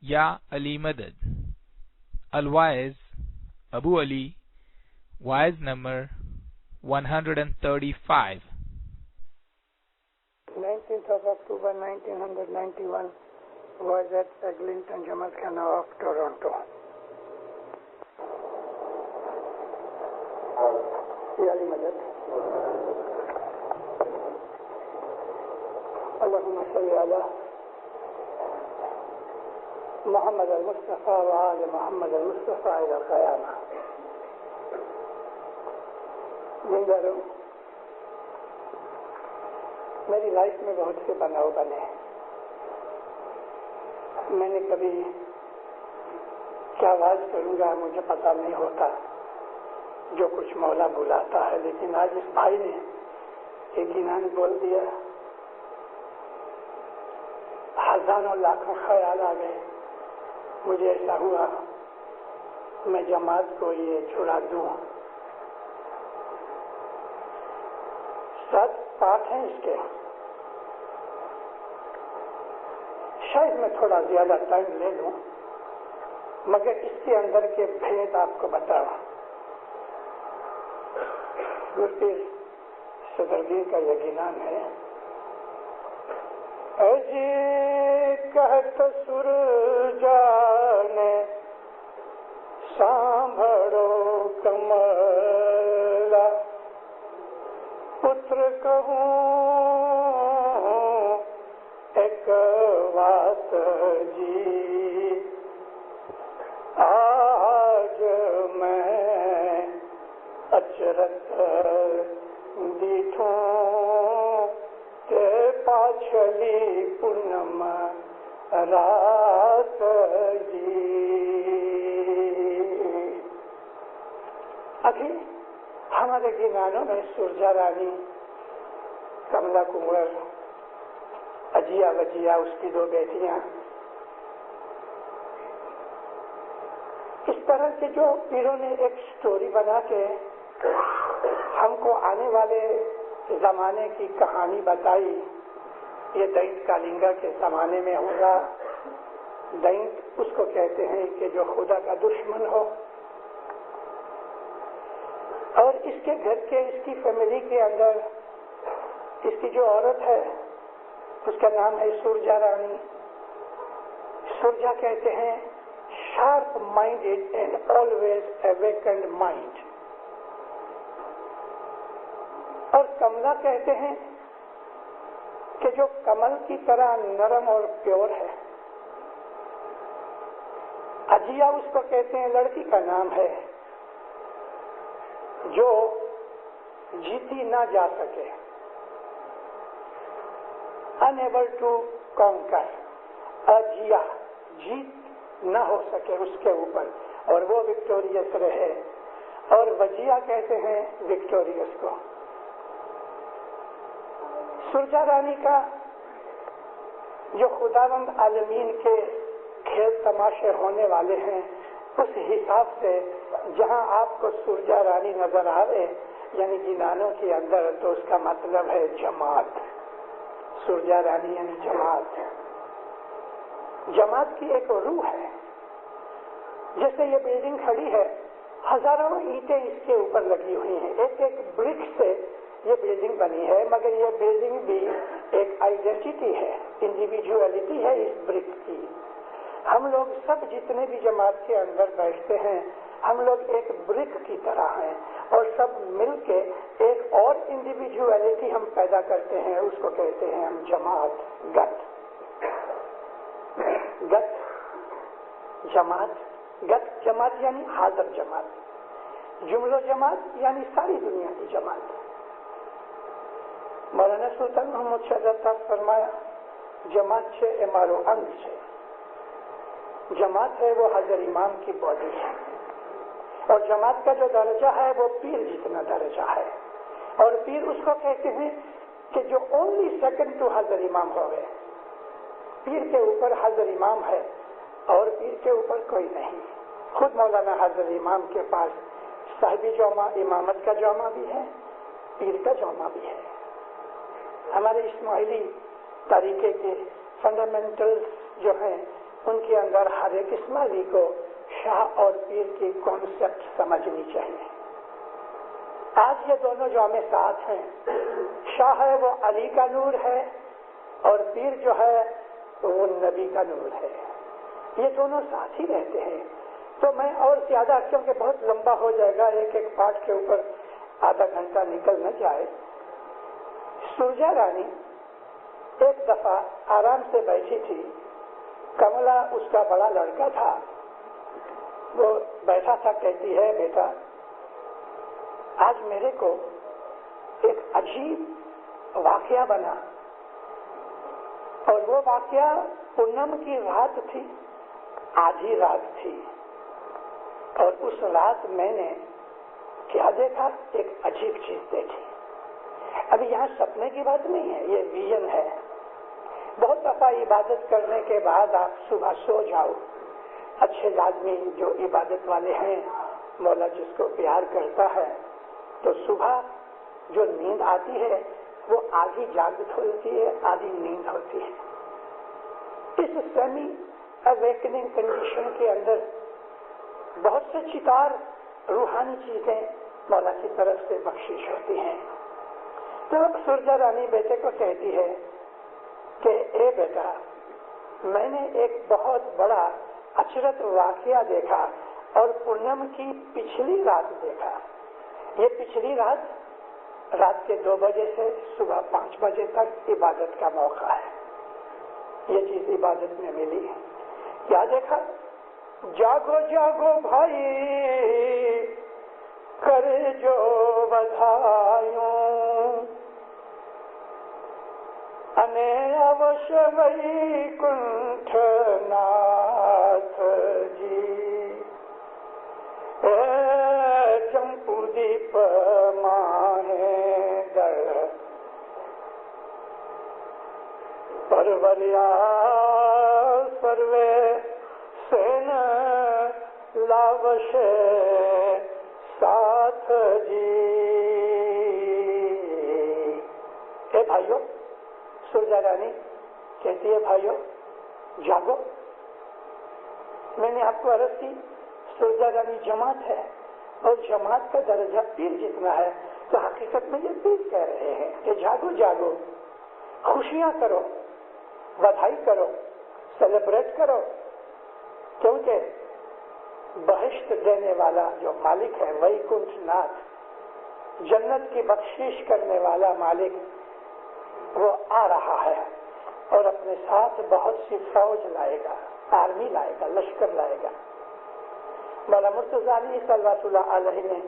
یا علی مدد. الوائز ابو علی, wise number 135. 19th of October 1991 was at Eglinton, Jamaica of Toronto. علی مدد. اللهم صل على محمد المصطفى وآل محمد المصطفى إلى القيامة. زندہ رہو. میری لائف میں بہت سے بناؤ بنے. میں نے کبھی کیا واز کروں گا مجھے پتہ نہیں ہوتا, جو کچھ مولا بلاتا ہے. لیکن آج اس بھائی نے یقیناً بول دیا. ہزاروں لاکھوں خیال آ گئے. مجھے ایسا ہوا میں جماعت کو یہ چھڑا دوں. 7 پارٹ ہیں اس کے. شاید میں تھوڑا زیادہ ٹائم لے لوں, مگر اس کے اندر کے بھید آپ کو بتاؤں. گرپیر صدرگیر کا یقیناً ہے. اجی کہت سر جانے سانبھڑو کملا, پتر کہوں ایک بات جی, آج میں اچرت دیٹھوں تے پاچھلی پونم رات جی. ابھی ہمارے گنانوں میں سرجا رانی, کملا کنور, اجیا وجیا اس کی 2 بیٹیاں, اس طرح کے جو پیروں نے ایک سٹوری بنا کے ہم کو آنے والے زمانے کی کہانی بتائی. یہ دینت کالنگا کے زمانے میں ہوگا. دینت اس کو کہتے ہیں کہ جو خدا کا دشمن ہو, اور اس کے گھر کے, اس کی فیملی کے اندر اس کی جو عورت ہے اس کا نام ہے سرجا رانی. سرجا کہتے ہیں sharp minded and always awakened mind, اور کملا کہتے ہیں کہ جو کمل کی طرح نرم اور پیور ہے. اجیا اس کو کہتے ہیں, لڑکی کا نام ہے جو جیتی نہ جا سکے, unable to conquer. اجیا جیت نہ ہو سکے اس کے اوپر, اور وہ وکٹوریس رہے. اور وجیا کہتے ہیں وکٹوریس کو. سرجا رانی کا جو خداوند عالمین کے کھیل تماشے ہونے والے ہیں, اس حساب سے جہاں آپ کو سرجا رانی نظر آئے یعنی گنانوں کے اندر, تو اس کا مطلب ہے جماعت. سرجا رانی یعنی جماعت. جماعت کی ایک روح ہے. جیسے یہ بلڈنگ کھڑی ہے, ہزاروں اینٹیں اس کے اوپر لگی ہوئی ہیں, ایک ایک برک سے یہ بلڈنگ بنی ہے, مگر یہ بلڈنگ بھی ایک آئیڈینٹی ہے, انڈیویجویلٹی ہے اس برک کی. ہم لوگ سب جتنے بھی جماعت کے اندر بیٹھتے ہیں, ہم لوگ ایک برک کی طرح ہیں, اور سب مل کے ایک اور انڈیویجویلٹی ہم پیدا کرتے ہیں. اس کو کہتے ہیں ہم جماعت, گت. گت جماعت, گت جماعت یعنی حاضر جماعت. جملو جماعت یعنی ساری دنیا کی جماعت. مولانا سلطان محمد شہزاد صاحب فرمایا جماعت છે એ મારો અંગ છે. جماعت ہے وہ حضرت امام کی باڈی ہے, اور جماعت کا جو درجہ ہے وہ پیر جتنا درجہ ہے. اور پیر اس کو کہتے ہیں کہ جو اونلی سیکنڈ ٹو حضرت امام ہو گئے. پیر کے اوپر حضرت امام ہے اور پیر کے اوپر کوئی نہیں. خود مولانا حضرت امام کے پاس صاحبی جوما امامت کا جوما بھی ہے, پیر کا جوما بھی ہے. ہمارے اسماعیلی طریقے کے فنڈامنٹلز جو ہیں ان کے اندر ہر ایک اسماعیلی کو شاہ اور پیر کی کانسیپٹ سمجھنی چاہیے. آج یہ دونوں جو ہمیں ساتھ ہیں، شاہ ہے وہ علی کا نور ہے اور پیر جو ہے وہ نبی کا نور ہے. یہ دونوں ساتھ ہی رہتے ہیں. تو میں اور زیادہ، کیونکہ بہت لمبا ہو جائے گا، ایک ایک پارٹ کے اوپر آدھا گھنٹہ نکل نہ جائے. سرجا رانی ایک دفعہ آرام سے بیٹھی تھی. کملا اس کا بڑا لڑکا تھا، وہ بیٹھا تھا. کہتی ہے بیٹا آج میرے کو ایک عجیب واقعہ بنا، اور وہ واقعہ پونم کی رات تھی، آدھی رات تھی. اور اس رات میں نے کیا دیکھا؟ ایک عجیب چیز دیکھی. ابھی یہاں سپنے کی بات نہیں ہے، یہ ویژن ہے. بہت دفعہ عبادت کرنے کے بعد آپ صبح سو جاؤ. اچھے آدمی جو عبادت والے ہیں، مولا جس کو پیار کرتا ہے، تو صبح جو نیند آتی ہے وہ آدھی جاگت ہوتی ہے، آدھی نیند ہوتی ہے. اس سیمی اویکننگ کنڈیشن کے اندر بہت سے چتار روحانی چیزیں مولا کی طرف سے بخشش ہوتی ہیں. تو سرجا رانی بیٹے کو کہتی ہے کہ اے بیٹا، میں نے ایک بہت بڑا اچرت واقعہ دیکھا اور پونم کی پچھلی رات دیکھا. یہ پچھلی رات کے 2 بجے سے صبح 5 بجے تک عبادت کا موقع ہے. یہ چیز عبادت میں ملی. کیا دیکھا؟ جاگو جاگو بھائی کر جو بدھائیوں، انے اوش ویکنٹھ ناتھ جی، چمپو دیپ ماہے در پروریا سروے سین لاوش ساتھ جی. اے بھائیو، سرجا رانی کہتی ہے بھائیو جاگو. میں نے آپ کو عرض کی سرجا رانی جماعت ہے، اور جماعت کا درجہ پیر جتنا ہے، تو حقیقت میں یہ پیر کہہ رہے ہیں کہ جاگو جاگو، خوشیاں کرو، بدھائی کرو، سیلیبریٹ کرو. کیونکہ بہشت دینے والا جو مالک ہے، ویکنٹھ ناتھ، جنت کی بخشش کرنے والا مالک، وہ آ رہا ہے اور اپنے ساتھ بہت سی فوج لائے گا، آرمی لائے گا، لشکر لائے گا. مولا مرتضی علی صلوات اللہ علیہ نے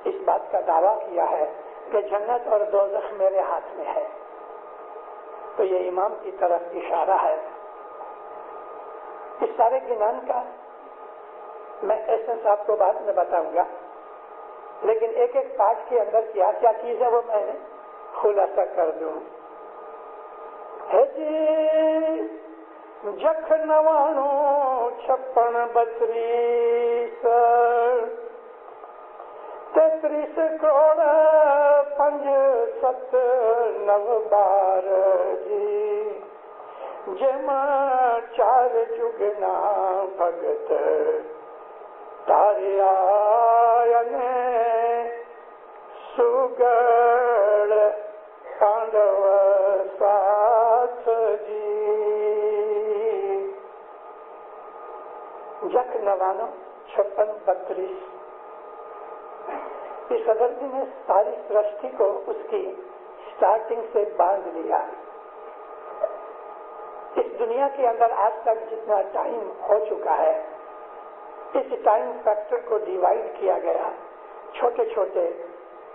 اس بات کا دعویٰ کیا ہے کہ جنت اور دوزخ میرے ہاتھ میں ہے. تو یہ امام کی طرف اشارہ ہے. اس سارے گنان کا میں ایسنس آپ کو بعد میں بتاؤں گا، لیکن ایک ایک پارٹ کے اندر کیا کیا چیز ہے وہ میں نے خلاصہ کر دوں. ہے جی جکھ 99 56 32 33 کروڑ 5 7 9 12 جی، جم 4 جگنا بھگت تاریا سگڑ پانڈو ساتھ جی. جکھ 99 56 32. اس صدر جی نے ساری سرشٹی کو اس کی سٹارٹنگ سے باندھ لیا. اس دنیا کے اندر آج تک جتنا ٹائم ہو چکا ہے، اس ٹائم فیکٹر کو ڈیوائڈ کیا گیا چھوٹے چھوٹے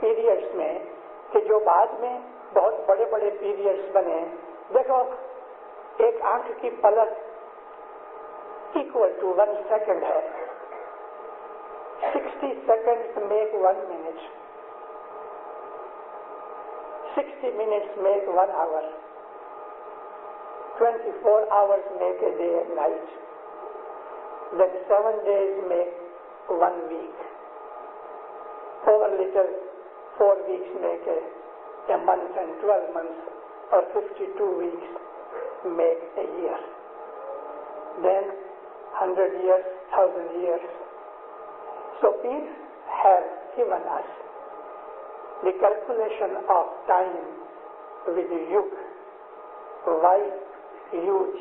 پیریڈز میں، کہ جو بعد میں بہت بڑے بڑے پیریڈز بنے. دیکھو، ایک آنکھ کی پلک equal to 1 second ہے. 60 seconds make 1 minute. 60 minutes make 1 hour. 24 hours make a day and night. Then 7 days make 1 week. Over little 4 weeks make a month, and 12 months or 52 weeks make a year. Then 100 years, 1000 years. So Pir have given us the calculation of time with yug, Y-U-G.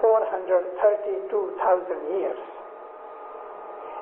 432,000 years।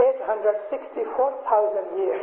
864,000 years।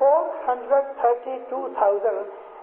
432,000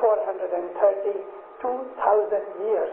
432,000 years।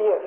years।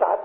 7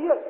years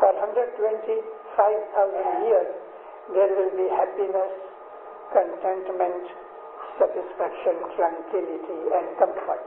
For 125,000 years there will be happiness, contentment, satisfaction, tranquility and comfort।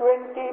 20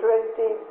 20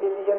million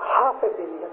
500 million,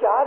4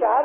4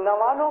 99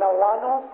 99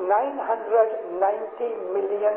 990 million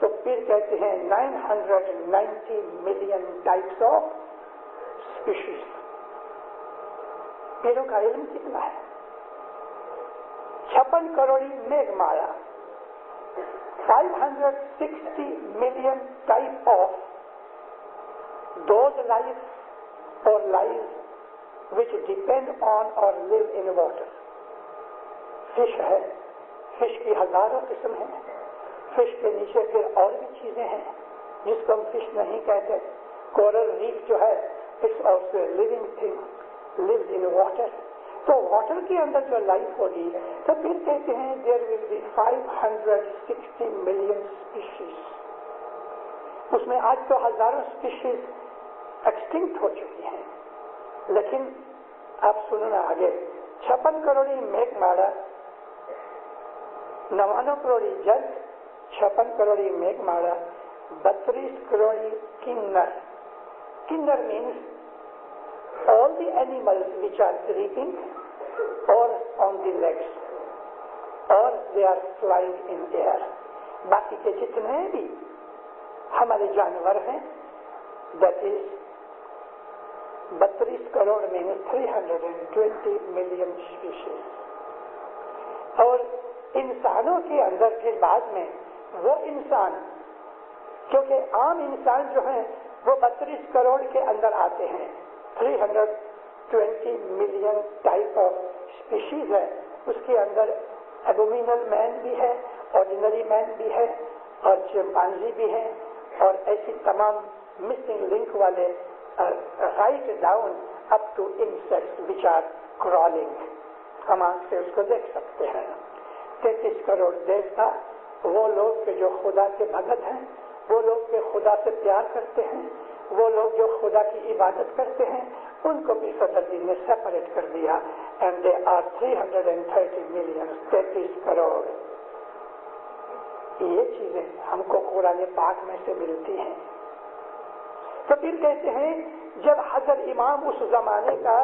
تو پھر کہتے ہیں 990 million types of species. پیروں کا علم کتنا ہے؟ 56 کروڑی میگھ مالا, 560 million type of those life or lives which depend on or live in water. Fish ہے, فش کی ہزاروں قسم ہیں. فش کے نیچے پھر اور بھی چیزیں ہیں جس کو ہم فش نہیں کہتے. کورل ریف جو ہے it's also a living thing, lives in water. تو واٹر کے اندر جو لائف ہوگی تو پھر کہتے ہیں there will be 560 million species. اس میں آج تو ہزاروں اسپیشیز ایکسٹنکٹ ہو چکی ہیں, لیکن آپ سننا آگے. 56 کروڑی میگھ مالا, 99 کروڑی جگ, 56 کروڑی میگھ مالا, 32 کروڑی کنر. کنر means all the animals which are creeping or on the legs or they are flying in air. باقی کے جتنے بھی ہمارے جانور ہیں that is 32 crore means 320 million species. اور انسانوں کے اندر پھر بعد میں وہ انسان, کیونکہ عام انسان جو ہیں وہ 32 کروڑ کے اندر آتے ہیں. 320 ملین ٹائپ آف اسپیشیز ہے. اس کے اندر ایبومینل مین بھی ہے, آرڈینری مین بھی ہے, اور چمپانزی بھی ہے, اور ایسی تمام مسنگ لنک والے write down up to insects which are crawling. ہم آنکھ سے اس کو دیکھ سکتے ہیں. 33 کروڑ دیوتا, وہ لوگ کہ جو خدا کے بھگت ہیں, وہ لوگ کہ خدا سے پیار کرتے ہیں, وہ لوگ جو خدا کی عبادت کرتے ہیں, ان کو بھی صدر جی نے سیپریٹ کر دیا. And they are 330 million, 33 crore. یہ چیزیں ہم کو قرآن پاک میں سے ملتی ہیں. تو پھر کہتے ہیں جب حضرت امام اس زمانے کا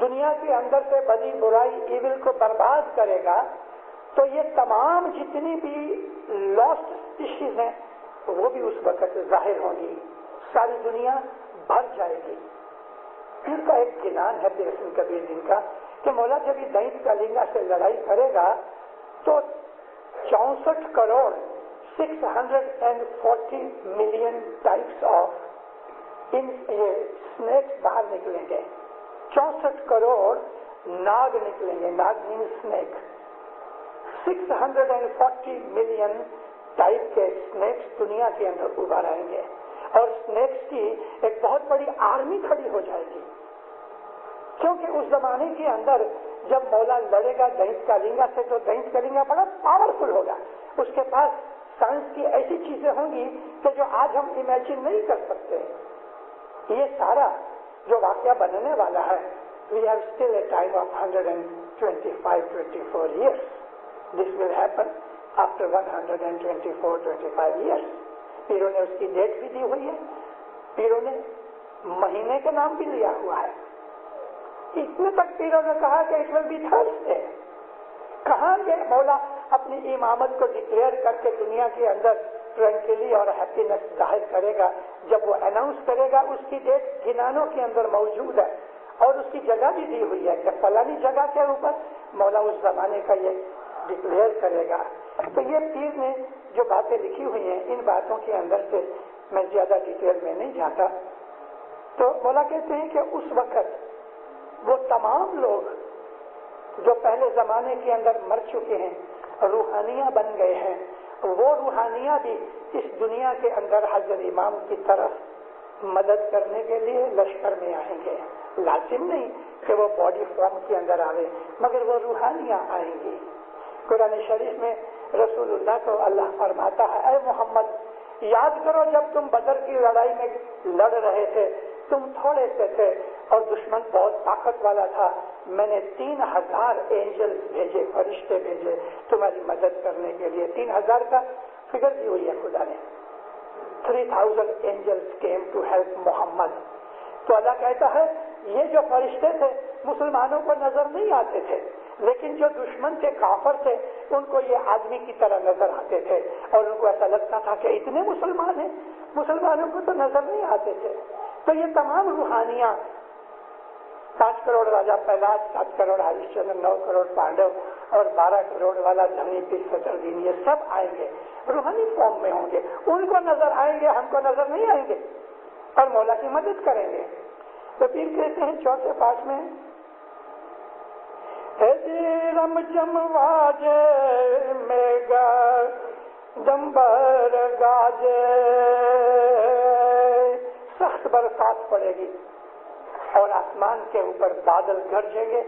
دنیا کے اندر سے بدی برائی ایول کو برباد کرے گا تو یہ تمام جتنی بھی لاسٹ اسپیشیز ہیں وہ بھی اس وقت ظاہر ہوں گی. ساری دنیا بھر جائے گی. پھر کا ایک گنان ہے پیرسن کبیر جن کا کہ مولا جب یہ دینت کلنگا سے لڑائی کرے گا تو 64 crore 640 million types of snacks باہر نکلیں گے. 64 کروڑ ناگ نکلیں گے. ناگ مین اسنیک. 640 ملین ٹائپ کے اسنیکس دنیا کے اندر ابھر آئیں گے, اور اسنیکس کی ایک بہت بڑی آرمی کھڑی ہو جائے گی. کیونکہ اس زمانے کے اندر جب مولا لڑے گا دینت کلنگا سے تو دینت کلنگا بڑا پاورفل ہوگا. اس کے پاس سائنس کی ایسی چیزیں ہوں گی کہ جو آج ہم امیجن نہیں کر سکتے. یہ سارا جو واقعہ بننے والا ہے, we have still a time of 125-24 years. This will happen after 124-25 years. پیروں نے اس کی ڈیٹ بھی دی ہوئی ہے, پیروں نے مہینے کا نام بھی لیا ہوا ہے. اتنے تک پیروں نے کہا کہ اٹ ول بی تھرسڈے. کہاں یہ مولا اپنی امامت کو ڈکلیئر کر کے دنیا کے اندر ٹرینکلی اور ہیپینس ظاہر کرے گا. جب وہ اناؤنس کرے گا اس کی ڈیٹ گنانوں کے اندر موجود ہے, اور اس کی جگہ بھی دی ہوئی ہے کہ فلانی جگہ کے اوپر مولا اس زمانے کا یہ ڈکلیئر کرے گا. تو یہ پیر نے جو باتیں لکھی ہوئی ہیں ان باتوں کے اندر سے میں زیادہ ڈیٹیل میں نہیں جاتا. تو مولا کہتے ہیں کہ اس وقت وہ تمام لوگ جو پہلے زمانے کے اندر مر چکے ہیں, روحانیاں بن گئے ہیں, وہ روحانیاں بھی اس دنیا کے اندر حضرت امام کی طرف مدد کرنے کے لیے لشکر میں آئیں گے. لازم نہیں کہ وہ باڈی فارم کے اندر آئے, مگر وہ روحانیاں آئیں گی. قرآن شریف میں رسول اللہ کو اللہ فرماتا ہے, اے محمد یاد کرو جب تم بدر کی لڑائی میں لڑ رہے تھے, تم تھوڑے سے تھے اور دشمن بہت طاقت والا تھا. میں نے 3000 اینجل بھیجے, فرشتے بھیجے تمہاری مدد کرنے کے لیے. 3000 کا فگر دی ہوئی ہے خدا نے. 3000 اینجلز کیم ٹو ہیلپ محمد. تو اللہ کہتا ہے یہ جو فرشتے تھے مسلمانوں کو نظر نہیں آتے تھے, لیکن جو دشمن تھے، کافر تھے، ان کو یہ آدمی کی طرح نظر آتے تھے اور ان کو ایسا لگتا تھا کہ اتنے مسلمان ہیں، مسلمانوں کو تو نظر نہیں آتے تھے۔ تو یہ تمام روحانیاں، 5 کروڑ راجا پہلاج، 7 کروڑ ہریش چندر، 9 کروڑ پانڈو اور 12 کروڑ والا دھنی پیر ستردین، یہ سب آئیں گے، روحانی فارم میں ہوں گے، ان کو نظر آئیں گے، ہم کو نظر نہیں آئیں گے اور مولا کی مدد کریں گے۔ تو پیر کہتے ہیں 4 پاٹ میں، رم جمواجے میگا دمبر گاجے، سخت برسات پڑے گی اور آسمان کے اوپر بادل گرجیں گے،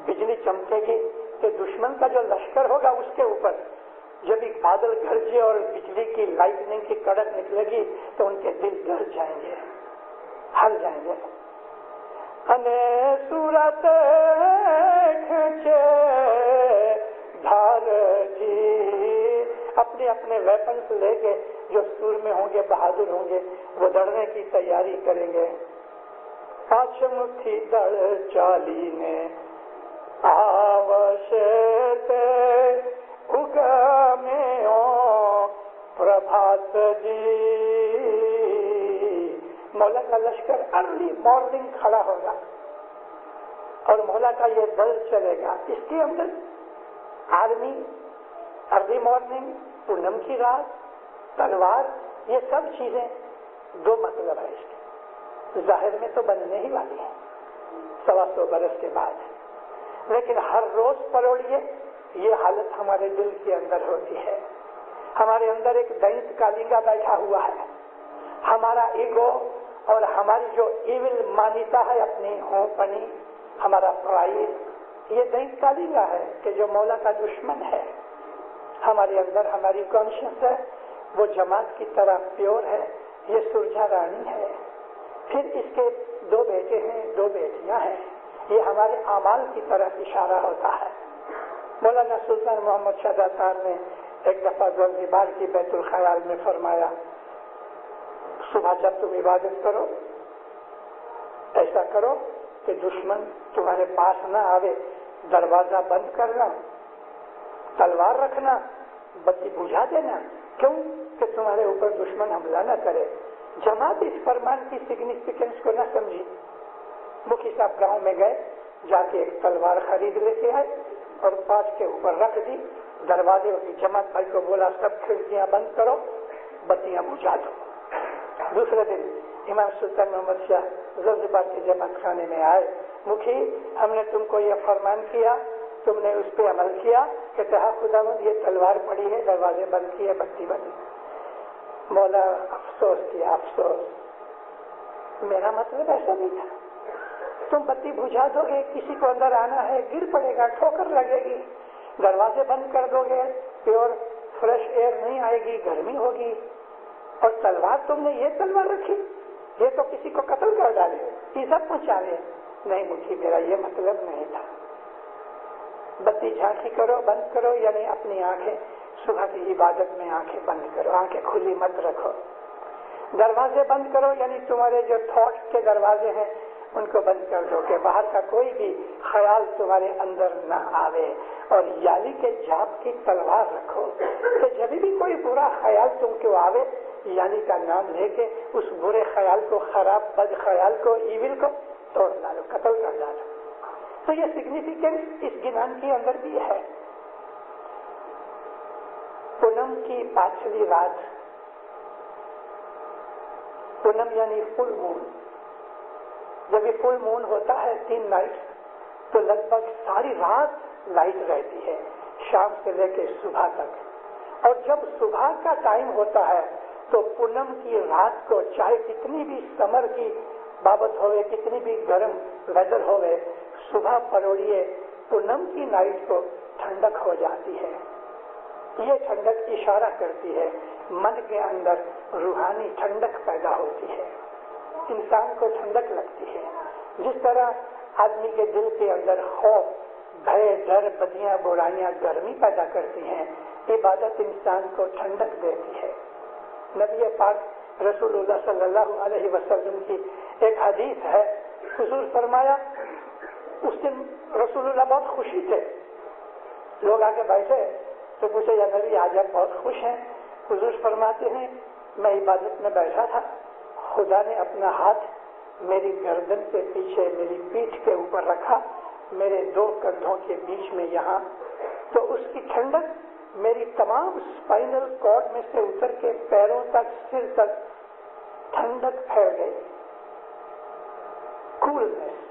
بجلی چمکے گی کہ دشمن کا جو لشکر ہوگا اس کے اوپر جب ایک بادل گرجے اور بجلی کی لائٹننگ کی کڑک نکلے گی تو ان کے دل ڈر جائیں گے، ہل جائیں گے۔ انے صورت کھچے دھار جی، اپنے اپنے ویپنس لے کے جو سور میں ہوں گے، بہادر ہوں گے، وہ لڑنے کی تیاری کریں گے۔ آچم تھی دڑ چالی نے آوشتے اگا میں پربھات جی، مولا کا لشکر ارلی مارننگ کھڑا ہوگا اور مولا کا یہ دل چلے گا۔ اس کے اندر آرمی، ارلی مارننگ، پونم کی رات، تلوار، یہ سب چیزیں 2 مطلب ہے اس کے، ظاہر میں تو بننے ہی والی ہے 125 برس کے بعد، لیکن ہر روز پروڑیے یہ حالت ہمارے دل کے اندر ہوتی ہے۔ ہمارے اندر ایک دینت کالنگا بیٹھا ہوا ہے، ہمارا ایگو اور ہماری جو ایول مانیتا ہے اپنی ہونپنی، ہمارا پرائڈ، یہ دینت کالنگا ہے کہ جو مولا کا دشمن ہے۔ ہمارے اندر ہماری کانشیس ہے، وہ جماعت کی طرح پیور ہے، یہ سرجا رانی ہے۔ پھر اس کے 2 بیٹے ہیں، 2 بیٹیاں ہیں، یہ ہمارے اعمال کی طرف اشارہ ہوتا ہے۔ مولانا سلطان محمد شہزاد صاحب نے ایک دفعہ زنجبار کی بیت الخیال میں فرمایا، صبح جب تم عبادت کرو ایسا کرو کہ دشمن تمہارے پاس نہ آوے، دروازہ بند کرنا، تلوار رکھنا، بتی بجھا دینا، کیوں کہ تمہارے اوپر دشمن حملہ نہ کرے۔ جماعت اس فرمان کی سگنیفیکینس کو نہ سمجھی۔ مکھی صاحب گاؤں میں گئے، جا کے ایک تلوار خرید لے کے آئے اور 5 کے اوپر رکھ دی، دروازے کی جماعت بھائی کو بولا سب کھڑکیاں بند کرو، بتیاں بجھا دو۔ دوسرے دن امام سلطان محمد شاہ زنجبار کے جماعت خانے میں آئے، مکھی ہم نے تم کو یہ فرمان کیا، تم نے اس پہ عمل کیا کہ کہا خداوند یہ تلوار پڑی ہے، دروازے بند کیے، بتی بند۔ مولا افسوس کیا، افسوس، میرا مطلب ایسا نہیں تھا، تم بتی بجھا دو گے، کسی کو اندر آنا ہے، گر پڑے گا، ٹھوکر لگے گی، دروازے بند کر دو گے، پیور فریش ایئر نہیں آئے گی، گرمی ہوگی، اور تلوار تم نے یہ تلوار رکھی، یہ تو کسی کو قتل کر ڈالے، ایزا پہنچانے۔ نہیں مجھے میرا یہ مطلب نہیں تھا۔ بتی جھانکی کرو، بند کرو، یعنی اپنی آنکھیں صبح کی عبادت میں آنکھیں بند کرو، آنکھیں کھلی مت رکھو۔ دروازے بند کرو، یعنی تمہارے جو تھاٹس کے دروازے ہیں ان کو بند کر دو کہ باہر کا کوئی بھی خیال تمہارے اندر نہ آوے، اور یالی کے جاپ کی تلوار رکھو کہ جب بھی کوئی برا خیال تم کو آوے، یالی کا نام لے کے اس برے خیال کو، خراب بد خیال کو، ایول کو توڑ ڈالو، قتل کر ڈالو۔ تو یہ سگنیفیکینس اس گنان کے اندر بھی ہے۔ پونم کی پاچھلی رات، پونم یعنی فل مون، جب یہ فل مون ہوتا ہے 3 نائٹ تو لگ بھگ ساری رات لائٹ رہتی ہے، شام سے لے کے صبح تک، اور جب صبح کا ٹائم ہوتا ہے تو پونم کی رات کو چاہے کتنی بھی سمر کی بابت ہوئے، کتنی بھی گرم ویدر ہوئے، صبح پروڑیے پونم کی نائٹ کو ٹھنڈک ہو جاتی ہے۔ یہ ٹھنڈک اشارہ کرتی ہے من کے اندر روحانی ٹھنڈک پیدا ہوتی ہے، انسان کو ٹھنڈک لگتی ہے۔ جس طرح آدمی کے دل کے اندر خوف، بھے، ڈر، بدیاں، برائیاں گرمی پیدا کرتی ہیں، عبادت انسان کو ٹھنڈک دیتی ہے۔ نبی پاک رسول اللہ صلی اللہ علیہ وسلم کی ایک حدیث ہے، حضور فرمایا، اس دن رسول اللہ بہت خوشی تھے، لوگ آ کے بیٹھے تو پوچھے یا نبی آج آپ بہت خوش ہیں؟ حضور فرماتے ہیں میں عبادت میں بیٹھا تھا، خدا نے اپنا ہاتھ میری گردن کے پیچھے میری پیٹھ کے اوپر رکھا، میرے 2 کندھوں کے بیچ میں یہاں، تو اس کی ٹھنڈک میری تمام اسپائنل کارڈ میں سے اتر کے پیروں تک سر تک ٹھنڈک پھیل گئی، کولنس۔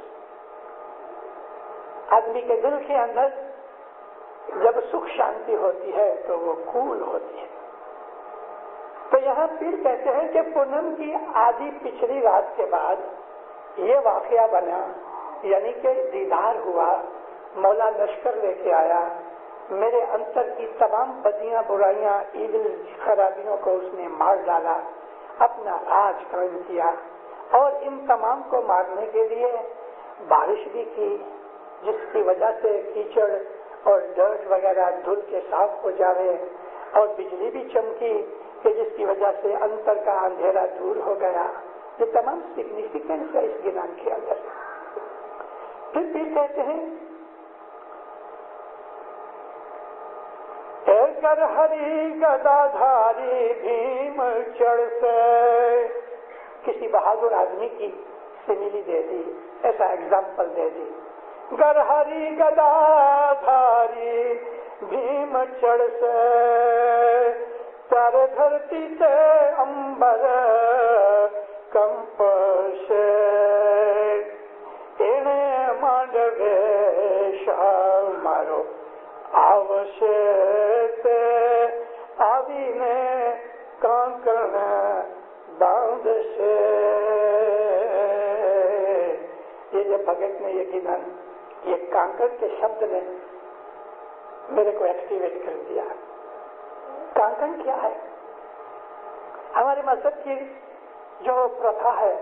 آدمی کے دل کے اندر جب سکھ شانتی ہوتی ہے تو وہ کول ہوتی ہے۔ تو یہاں پھر کہتے ہیں کہ پونم کی آدھی پچھلی رات کے بعد یہ واقعہ بنا، یعنی کہ دیدار ہوا، مولا لشکر لے کے آیا، میرے انتر کی تمام بدیاں برائیاں ایول خرابیوں کو اس نے مار ڈالا، اپنا راج قائم کیا، اور ان تمام کو مارنے کے لیے بارش بھی کی جس کی وجہ سے کیچڑ اور ڈرٹ وغیرہ دھل کے صاف ہو جاوے، اور بجلی بھی چمکی کہ جس کی وجہ سے انتر کا اندھیرا دور ہو گیا۔ یہ تمام سگنیفیکینس ہے اس گنان کے اندر۔ پھر کہتے ہیں کر ہری گدا دھاری بھیم چڑھ سے، کسی بہادر آدمی کی سمیلی دے دی، ایسا ایگزامپل دے دی، گر ہری گدا دھاری بھیم چڑھ سے، چار دھرتی سے امبر کنپ سے، انے مانڈوے شاہ مارو آوشیت آوی نے کانکن باندھ سے۔ یہ جب بھگت نے یقیناً یہ کانکن کے شبد نے میرے کو ایکٹیویٹ کر دیا۔ کانکن کیا ہے؟ ہمارے مذہب کی جو پرتھا ہے،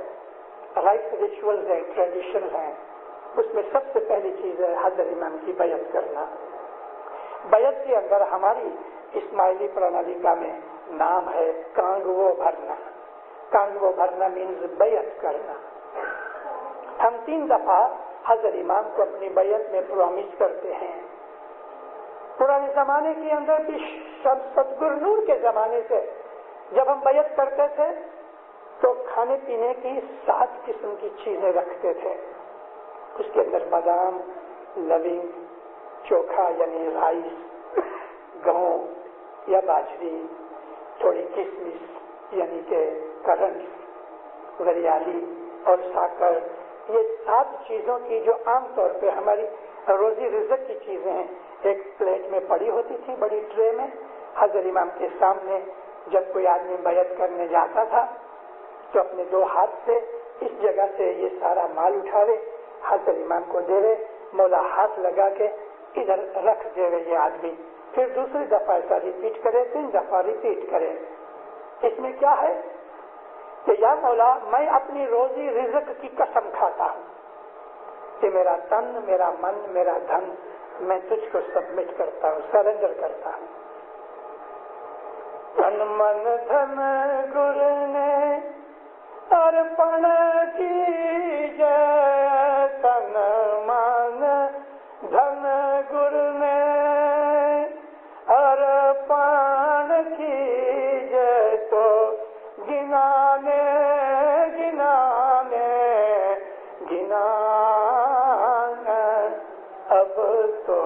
رائٹ ریچولز ہیں، ٹریڈیشن ہیں، اس میں سب سے پہلی چیز ہے حضرت امام کی بیعت کرنا۔ بیعت کے اندر ہماری اسماعیلی پرانالیکا میں نام ہے کانگوو بھرنا۔ کانگوو بھرنا مینز بیعت کرنا۔ ہم 3 دفعہ حضرت امام کو اپنی بیعت میں پرومس کرتے ہیں۔ پرانے زمانے کے اندر بھی ستگرو نور کے زمانے سے جب ہم بیعت کرتے تھے تو کھانے پینے کی 7 قسم کی چیزیں رکھتے تھے۔ اس کے اندر بادام، لونگ، چوکھا یعنی رائس، گہوں یا باجری، تھوڑی کشمش یعنی کہ کرنٹ، وریالی اور ساکر، یہ 7 چیزوں کی جو عام طور پہ ہماری روزی رزق کی چیزیں ہیں، ایک پلیٹ میں پڑی ہوتی تھی، بڑی ٹرے میں۔ حضرت امام کے سامنے جب کوئی آدمی بیعت کرنے جاتا تھا تو اپنے 2 ہاتھ سے اس جگہ سے یہ سارا مال اٹھاوے، حضرت امام کو دے رہے، مولا ہاتھ لگا کے ادھر رکھ دے رہے یہ آدمی، پھر دوسری دفعہ ایسا ریپیٹ کرے، 3 دفعہ ریپیٹ کرے۔ اس میں کیا ہے کہ یا مولا میں اپنی روزی رزق کی قسم کھاتا ہوں کہ میرا تن، میرا من، میرا دھن میں تجھ کو سبمٹ کرتا ہوں، سرنڈر کرتا ہوں۔ تن من دھن گر نے ارپن کیجے، تن من دھن گر نے ارپن کیجے، تو گنانے گنانے گنانے اب تو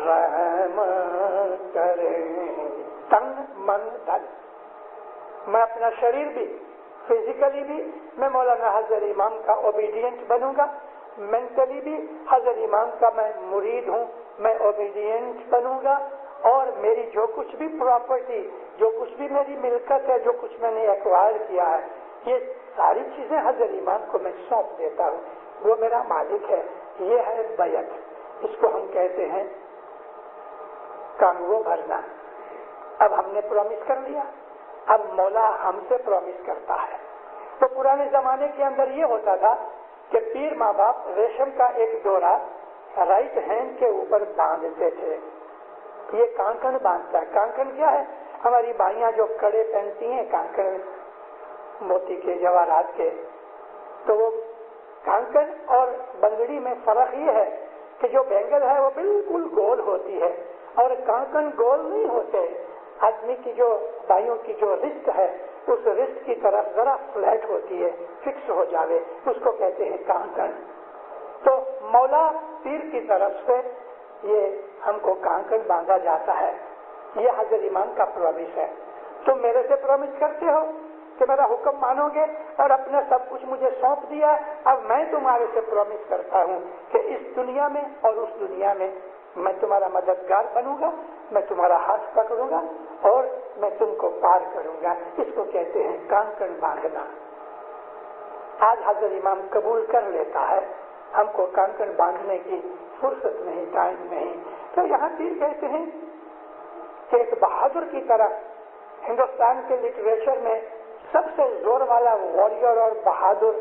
رحم کریں۔ تن من دھن، میں اپنا شریر بھی، فزیکلی بھی میں مولانا حضرت امام کا اوبیڈینٹ بنوں گا، مینٹلی بھی حضرت امام کا میں مرید ہوں، میں اوبیڈینٹ بنوں گا، اور میری جو کچھ بھی پراپرٹی، جو کچھ بھی میری ملکت ہے، جو کچھ میں نے ایکوائر کیا ہے، یہ ساری چیزیں حضرت امام کو میں سونپ دیتا ہوں، وہ میرا مالک ہے۔ یہ ہے بیعت، اس کو ہم کہتے ہیں کانگو بھرنا۔ اب ہم نے پرومس کر لیا، اب مولا ہم سے پرومس کرتا ہے۔ تو پرانے زمانے کے اندر یہ ہوتا تھا کہ پیر ماں باپ ریشم کا ایک ڈورا رائٹ ہینڈ کے اوپر باندھتے تھے، یہ کانکن باندھتا ہے۔ کانکن کیا ہے؟ ہماری بائیاں جو کڑے پہنتی ہیں کانکن موتی کے، جواہرات کے، تو وہ کانکن اور بنگڑی میں فرق یہ ہے کہ جو بینگل ہے وہ بالکل گول ہوتی ہے اور کانکن گول نہیں ہوتے. آدمی کی جو بائیوں کی جو رسٹ ہے اس رسٹ کی طرف ذرا فلیٹ ہوتی ہے, فکس ہو جاوے, اس کو کہتے ہیں کانکن. تو مولا پیر کی طرف سے یہ ہم کو کانکن باندھا جاتا ہے. یہ حضرت امام کا پرومس ہے. تم میرے سے پرومس کرتے ہو کہ میرا حکم مانو گے اور اپنا سب کچھ مجھے سونپ دیا. اب میں تمہارے سے پرومس کرتا ہوں کہ اس دنیا میں اور اس دنیا میں میں تمہارا مددگار بنوں گا, میں تمہارا ہاتھ پکڑوں گا اور میں تم کو پار کروں گا. اس کو کہتے ہیں کانکن باندھنا. آج حضرت امام قبول کر لیتا ہے, ہم کو کانکن باندھنے کی فرصت نہیں, ٹائم نہیں. تو یہاں پیر کہتے ہیں کہ ایک بہادر کی طرح ہندوستان کے لٹریچر میں سب سے زور والا واریر اور بہادر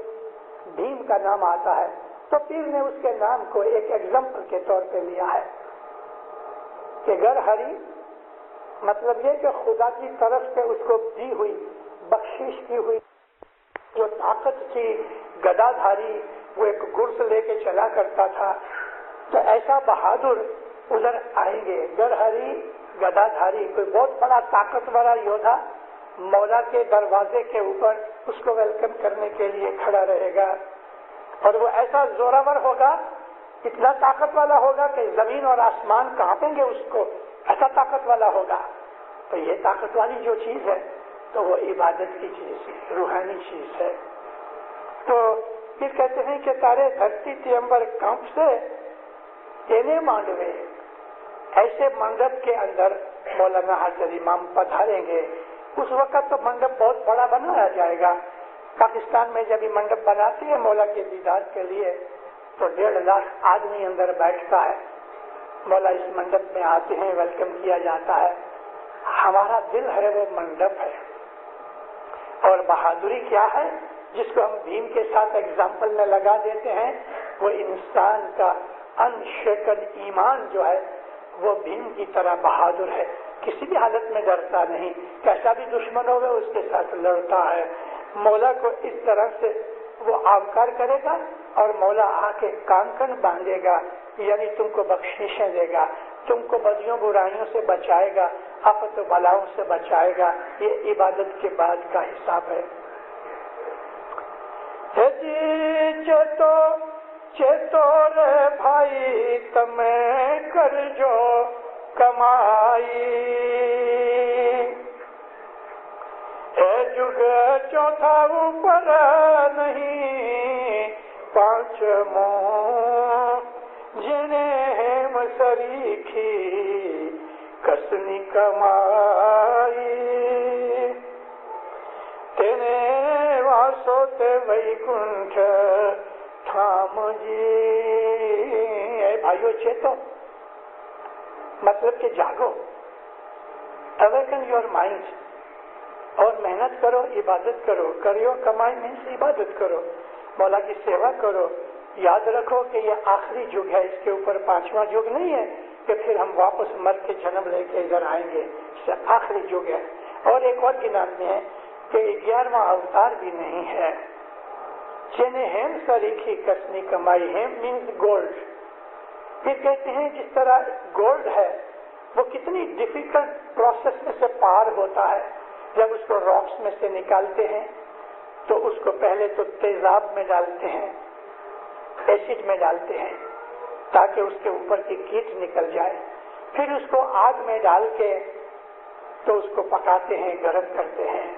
بھیم کا نام آتا ہے. تو پیر نے اس کے نام کو ایک ایگزامپل کے طور پہ لیا ہے کہ گر ہری مطلب یہ کہ خدا کی طرف سے اس کو دی ہوئی بخشش کی ہوئی جو طاقت تھی, گدا دھاری, وہ ایک گرس لے کے چلا کرتا تھا. تو ایسا بہادر ادھر آئیں گے. گر ہری گدا دھاری کوئی بہت بڑا طاقتور یودھا مولا کے دروازے کے اوپر اس کو ویلکم کرنے کے لیے کھڑا رہے گا اور وہ ایسا زوراور ہوگا, اتنا طاقت والا ہوگا کہ زمین اور آسمان کانپیں گے اس کو, ایسا طاقت والا ہوگا. تو یہ طاقت والی جو چیز ہے تو وہ عبادت کی چیز ہے, روحانی چیز ہے. تو پھر کہتے ہیں کہ تارے دھرتی تیمبر کانپ سے تینے مانڈوے, ایسے منڈپ کے اندر مولانا حضرت امام پدھاریں گے. اس وقت تو منڈپ بہت بڑا بنایا جائے گا. پاکستان میں جب یہ منڈپ بناتے ہیں مولا کے دیدار کے لیے تو 1.5 لاکھ آدمی اندر بیٹھتا ہے. مولا اس منڈپ میں آتے ہیں, ویلکم کیا جاتا ہے. ہمارا دل ہے وہ منڈپ ہے. اور بہادری کیا ہے جس کو ہم بھیم کے ساتھ ایگزامپل میں لگا دیتے ہیں, وہ انسان کا انشیکن ایمان جو ہے وہ بھیم کی طرح بہادر ہے. کسی بھی حالت میں ڈرتا نہیں, کیسا بھی دشمن ہوگا اس کے ساتھ لڑتا ہے. مولا کو اس طرح سے وہ آبکار کرے گا اور مولا آ کے کانکن باندھے گا, یعنی تم کو بخششیں دے گا, تم کو بدیوں برائیوں سے بچائے گا, آفت و بلاؤں سے بچائے گا. یہ عبادت کے بعد کا حساب ہے. چیتو رے بھائی تمہیں کر جو کمائی, اے جگ چوتھا اوپر نہیں پانچواں جنہیں مسریکھی کسنی کمائی, تینے واسو تے ویکنٹھ تھام جی. اے بھائیو چیتو مطلب کہ جاگو, اویکن یور مائنڈ اور محنت کرو, عبادت کرو. کریو کمائی مینس عبادت کرو, مولا کی سیوا کرو. یاد رکھو کہ یہ آخری جگ ہے, اس کے اوپر 5واں جگ نہیں ہے کہ پھر ہم واپس مر کے جنم لے کے ادھر آئیں گے. آخری جگ ہے. اور ایک اور گنانے ہیں کہ 11واں اوتار بھی نہیں ہے. جنہیں ہیم سریکھی کسنی کمائی, ہیم مینس گولڈ. پھر کہتے ہیں جس طرح گولڈ ہے وہ کتنی ڈیفیکلٹ پروسیس میں سے پار ہوتا ہے. جب اس کو راکس میں سے نکالتے ہیں تو اس کو پہلے تو تیزاب میں ڈالتے ہیں, ایسڈ میں ڈالتے ہیں تاکہ اس کے اوپر کی کیٹ نکل جائے. پھر اس کو آگ میں ڈال کے تو اس کو پکاتے ہیں, گرم کرتے ہیں.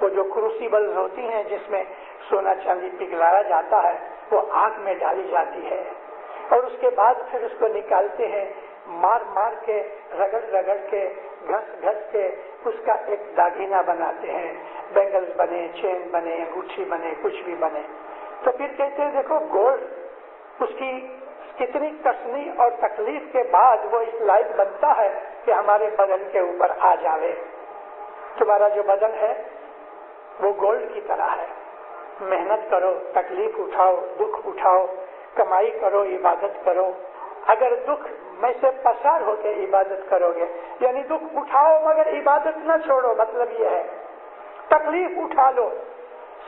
وہ جو کروسیبلز ہوتی ہیں جس میں سونا چاندی پگھلایا جاتا ہے وہ آگ میں ڈالی جاتی ہے اور اس کے بعد پھر اس کو نکالتے ہیں, مار مار کے, رگڑ رگڑ کے, گھس گھس کے اس کا ایک داگینہ بناتے ہیں. بینگلز بنے, چین بنے, انگوٹھی بنے, کچھ بھی بنے. تو پھر کہتے ہیں دیکھو گولڈ اس کی کتنی کسنی اور تکلیف کے بعد وہ اس لائق بنتا ہے کہ ہمارے بدن کے اوپر آ جاوے. تمہارا جو بدن ہے وہ گولڈ کی طرح ہے. محنت کرو, تکلیف اٹھاؤ, دکھ اٹھاؤ, کمائی کرو, عبادت کرو. اگر دکھ میں سے پسار ہو کے عبادت کرو گے, یعنی دکھ اٹھاؤ مگر عبادت نہ چھوڑو, مطلب یہ ہے تکلیف اٹھا لو,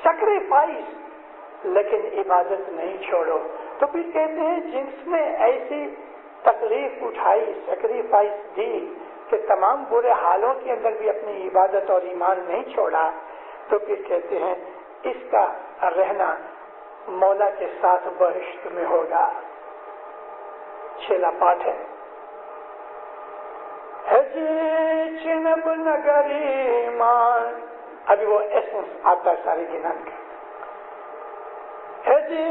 سیکریفائس, لیکن عبادت نہیں چھوڑو. تو پھر کہتے ہیں جس نے ایسی تکلیف اٹھائی، سیکریفائس دی کہ تمام برے حالوں کے اندر بھی اپنی عبادت اور ایمان نہیں چھوڑا، تو پھر کہتے ہیں اس کا رہنا مولا کے ساتھ بہشت میں ہوگا۔ چھیلا پاٹ ہے جی چنب نگری مان، ابھی وہ ایسنس آتا ہے ساری گنان کا، جی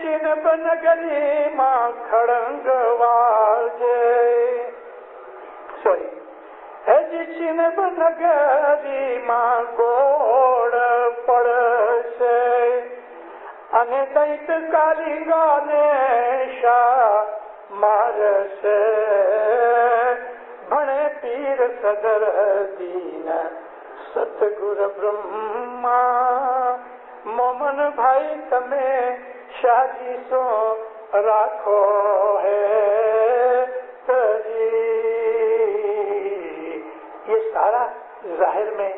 چنب نگری ماں کھڑنگ واجے، سوری جی چنب نگری ماں گوڑ پڑ سے انے دیت کالنگا نے شاہ مار سے بھنے پیر صدر دین ستگر برہما مومن بھائی تمہیں شاہ جی سو راکھو ہے تجی۔ یہ سارا ظاہر میں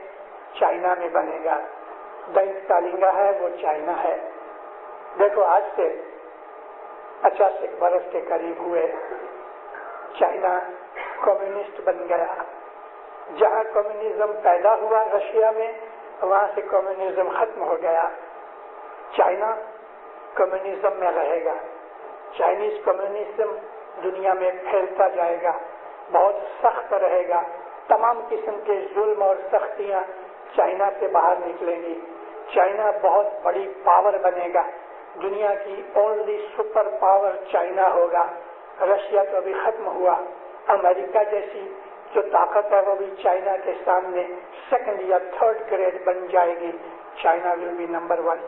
چائنا میں بنے گا، دینت کالنگا ہے وہ چائنا ہے۔ دیکھو آج سے 50 برس کے قریب ہوئے، چائنا کمیونسٹ بن گیا۔ جہاں کمیونزم پیدا ہوا رشیا میں، وہاں سے کمیونزم ختم ہو گیا۔ چائنا کمیونزم میں رہے گا، چائنیز کمیونزم دنیا میں پھیلتا جائے گا، بہت سخت رہے گا، تمام قسم کے ظلم اور سختیاں چائنا سے باہر نکلیں گی۔ چائنا بہت بڑی پاور بنے گا، دنیا کی اونلی سپر پاور چائنا ہوگا۔ رشیا تو ابھی ختم ہوا، امریکہ جیسی جو طاقت ہے وہ بھی چائنا کے سامنے سیکنڈ یا تھرڈ گریڈ بن جائے گی۔ China will be number 1۔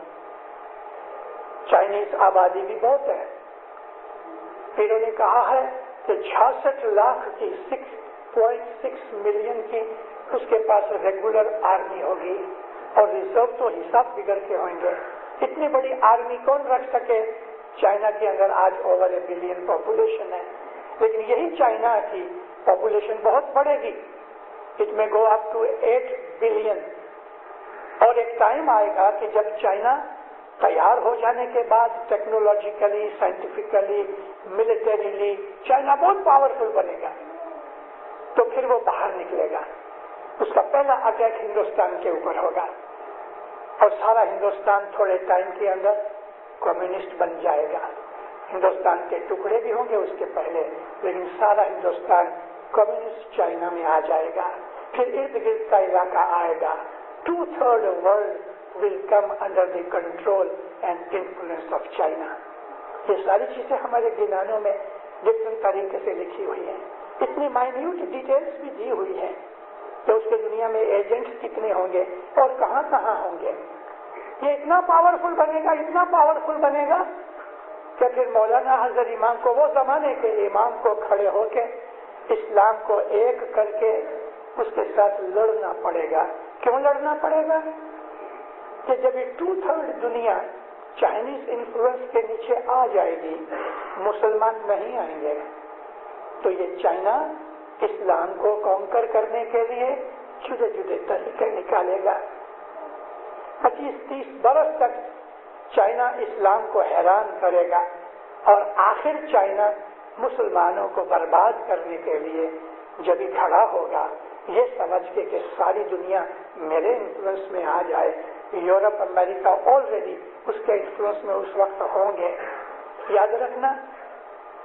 Chinese آبادی بھی بہت ہے، پیروں نے کہا ہے کہ 66 لاکھ کی 6.6 ملین کی اس کے پاس ریگولر آرمی ہوگی، اور ریزرو تو حساب بگڑ کے ہوئیں گے۔ اتنی بڑی آرمی کون رکھ سکے؟ چائنا کے اندر آج اوور 1 بلین پاپولیشن ہے، لیکن یہی چائنا کی پاپولیشن بہت بڑھے گی، اٹ میں گو اپ ٹو 8 بلین۔ اور ایک ٹائم آئے گا کہ جب چائنا تیار ہو جانے کے بعد ٹیکنالوجیکلی، سائنٹیفکلی، ملٹریلی چائنا بہت پاورفل بنے گا، تو پھر وہ باہر نکلے گا۔ اس کا پہلا اٹیک ہندوستان کے اوپر ہوگا، اور سارا ہندوستان تھوڑے ٹائم کے اندر کمیونسٹ بن جائے گا۔ ہندوستان کے ٹکڑے بھی ہوں گے اس کے پہلے، لیکن سارا ہندوستان کمیونسٹ چائنا میں آ جائے گا۔ پھر ارد گرد کا علاقہ آئے گا، 2/3 world will come under the control and influence of China۔ یہ ساری چیزیں ہمارے گنانوں میں ڈفرنٹ طریقے سے لکھی ہوئی ہیں، اتنی مائنیوٹ ڈیٹیلز بھی دی ہوئی ہیں کہ اس کے دنیا میں ایجنٹس کتنے ہوں گے اور کہاں کہاں ہوں گے۔ یہ اتنا پاورفل بنے گا، اتنا پاورفل بنے گا کہ پھر مولانا حضرت امام کو، وہ زمانے کے امام کو کھڑے ہو کے اسلام کو ایک کر کے اس کے ساتھ لڑنا پڑے گا۔ کیوں لڑنا پڑے گا؟ کہ جب یہ 2/3 دنیا چائنیز انفلوئنس کے نیچے آ جائے گی، مسلمان نہیں آئیں گے، تو یہ چائنا اسلام کو کانکر کرنے کے لیے جدے جدے طریقے نکالے گا۔ 25-30 برس تک چائنا اسلام کو حیران کرے گا، اور آخر چائنا مسلمانوں کو برباد کرنے کے لیے جب ہی کھڑا ہوگا، یہ سمجھ کے کہ ساری دنیا میرے انفلوئنس میں آ جائے۔ یورپ، امریکہ آلریڈی اس کے انفلوئنس میں اس وقت ہوں گے۔ یاد رکھنا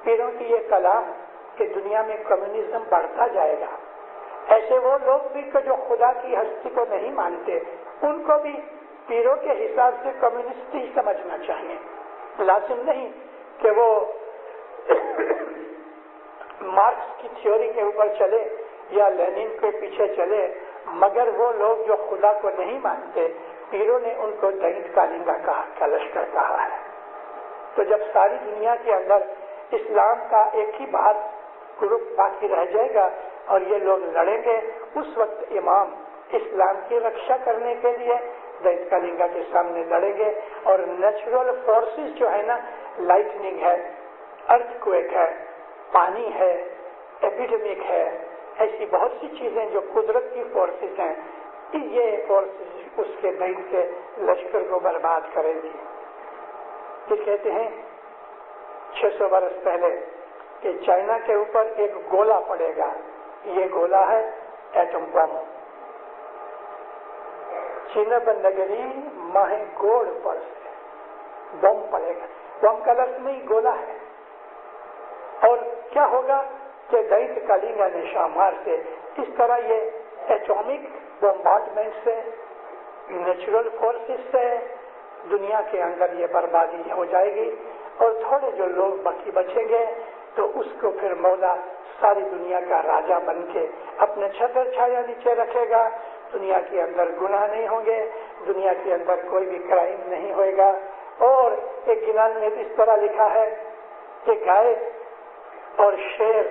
پیروں کی یہ کلام کہ دنیا میں کمیونزم بڑھتا جائے گا۔ ایسے وہ لوگ بھی کہ جو خدا کی ہستی کو نہیں مانتے، ان کو بھی پیروں کے حساب سے کمیونسٹ ہی سمجھنا چاہیے۔ لازم نہیں کہ وہ مارکس کی تھیوری کے اوپر چلے یا لینن کے پیچھے چلے، مگر وہ لوگ جو خدا کو نہیں مانتے، پیروں نے ان کو دینت کالنگا کا لشکر کہا ہے۔ تو جب ساری دنیا کے اندر اسلام کا ایک ہی بات گروپ باقی رہ جائے گا اور یہ لوگ لڑیں گے، اس وقت امام اسلام کی رکشا کرنے کے لیے دینت کالنگا کے سامنے لڑیں گے، اور نیچرل فورسز جو ہے نا، لائٹننگ ہے، ارتھ کویک ہے، پانی ہے، ایپیڈیمک ہے، ایسی بہت سی چیزیں جو قدرت کی فورسز ہیں، یہ فورسز اس کے دین سے لشکر کو برباد کریں گی۔ پھر کہتے ہیں 600 برس پہلے کہ چائنا کے اوپر ایک گولا پڑے گا، یہ گولا ہے ایٹم بم. چین بندگری ماہ گوڑ پر بم پڑے گا. بم کا لفظ نہیں، گولا ہے. اور کیا ہوگا کہ دینت کالینگا نشامار سے اس طرح یہ ایٹامک بمبارڈمنٹ سے، نیچرل فورسز سے دنیا کے اندر یہ بربادی ہو جائے گی، اور تھوڑے جو لوگ باقی بچیں گے تو اس کو پھر مولا ساری دنیا کا راجا بن کے اپنے چھتر چھایا نیچے رکھے گا. دنیا کے اندر گناہ نہیں ہوں گے، دنیا کے اندر کوئی بھی کرائم نہیں ہوئے گا. اور ایک گنان میں اس طرح لکھا ہے کہ گائے اور شیر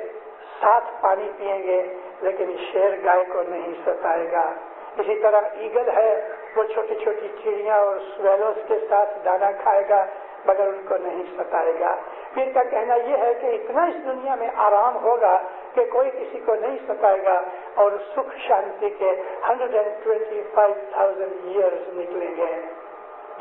ساتھ پانی پیئیں گے لیکن شیر گائے کو نہیں ستائے گا. اسی طرح ایگل ہے، وہ چھوٹی چھوٹی چڑیاں اور سویلوز کے ساتھ دانا کھائے گا مگر ان کو نہیں ستائے گا. پھر کا کہنا یہ ہے کہ اتنا اس دنیا میں آرام ہوگا کہ کوئی کسی کو نہیں ستائے گا، اور سکھ شانتی کے 125,000 ایئرز نکلیں گے.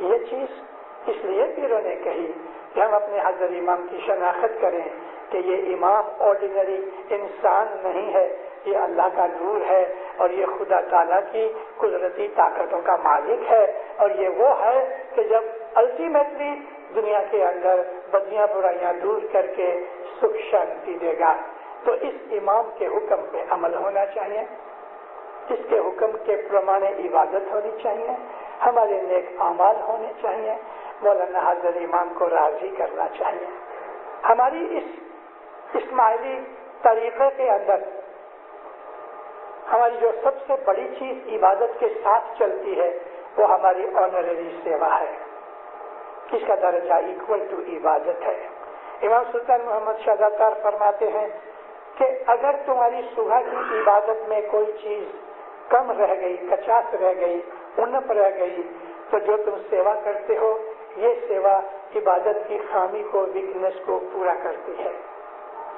یہ چیز اس لیے پیروں نے کہی کہ ہم اپنے حضرت امام کی شناخت کریں کہ یہ امام آرڈینری انسان نہیں ہے، یہ اللہ کا نور ہے، اور یہ خدا تعالیٰ کی قدرتی طاقتوں کا مالک ہے. اور یہ وہ ہے کہ جب الٹیمیٹلی دنیا کے اندر بدیاں برائیاں دور کر کے سکھ شانتی دے گا. تو اس امام کے حکم پہ عمل ہونا چاہیے، اس کے حکم کے پرمانے عبادت ہونی چاہیے، ہمارے نیک اعمال ہونے چاہیے، مولانا حضرت امام کو راضی کرنا چاہیے. ہماری اس اسماعیلی طریقے کے اندر ہماری جو سب سے بڑی چیز عبادت کے ساتھ چلتی ہے وہ ہماری آنرری سیوا ہے. اس کا درجہ ایکول ٹو عبادت ہے. امام سلطان محمد شہزادار فرماتے ہیں کہ اگر تمہاری صبح کی عبادت میں کوئی چیز کم رہ گئی، کچاس رہ گئی، انپ رہ گئی، تو جو تم سیوا کرتے ہو یہ سیوا عبادت کی خامی کو، ویکنس کو پورا کرتی ہے.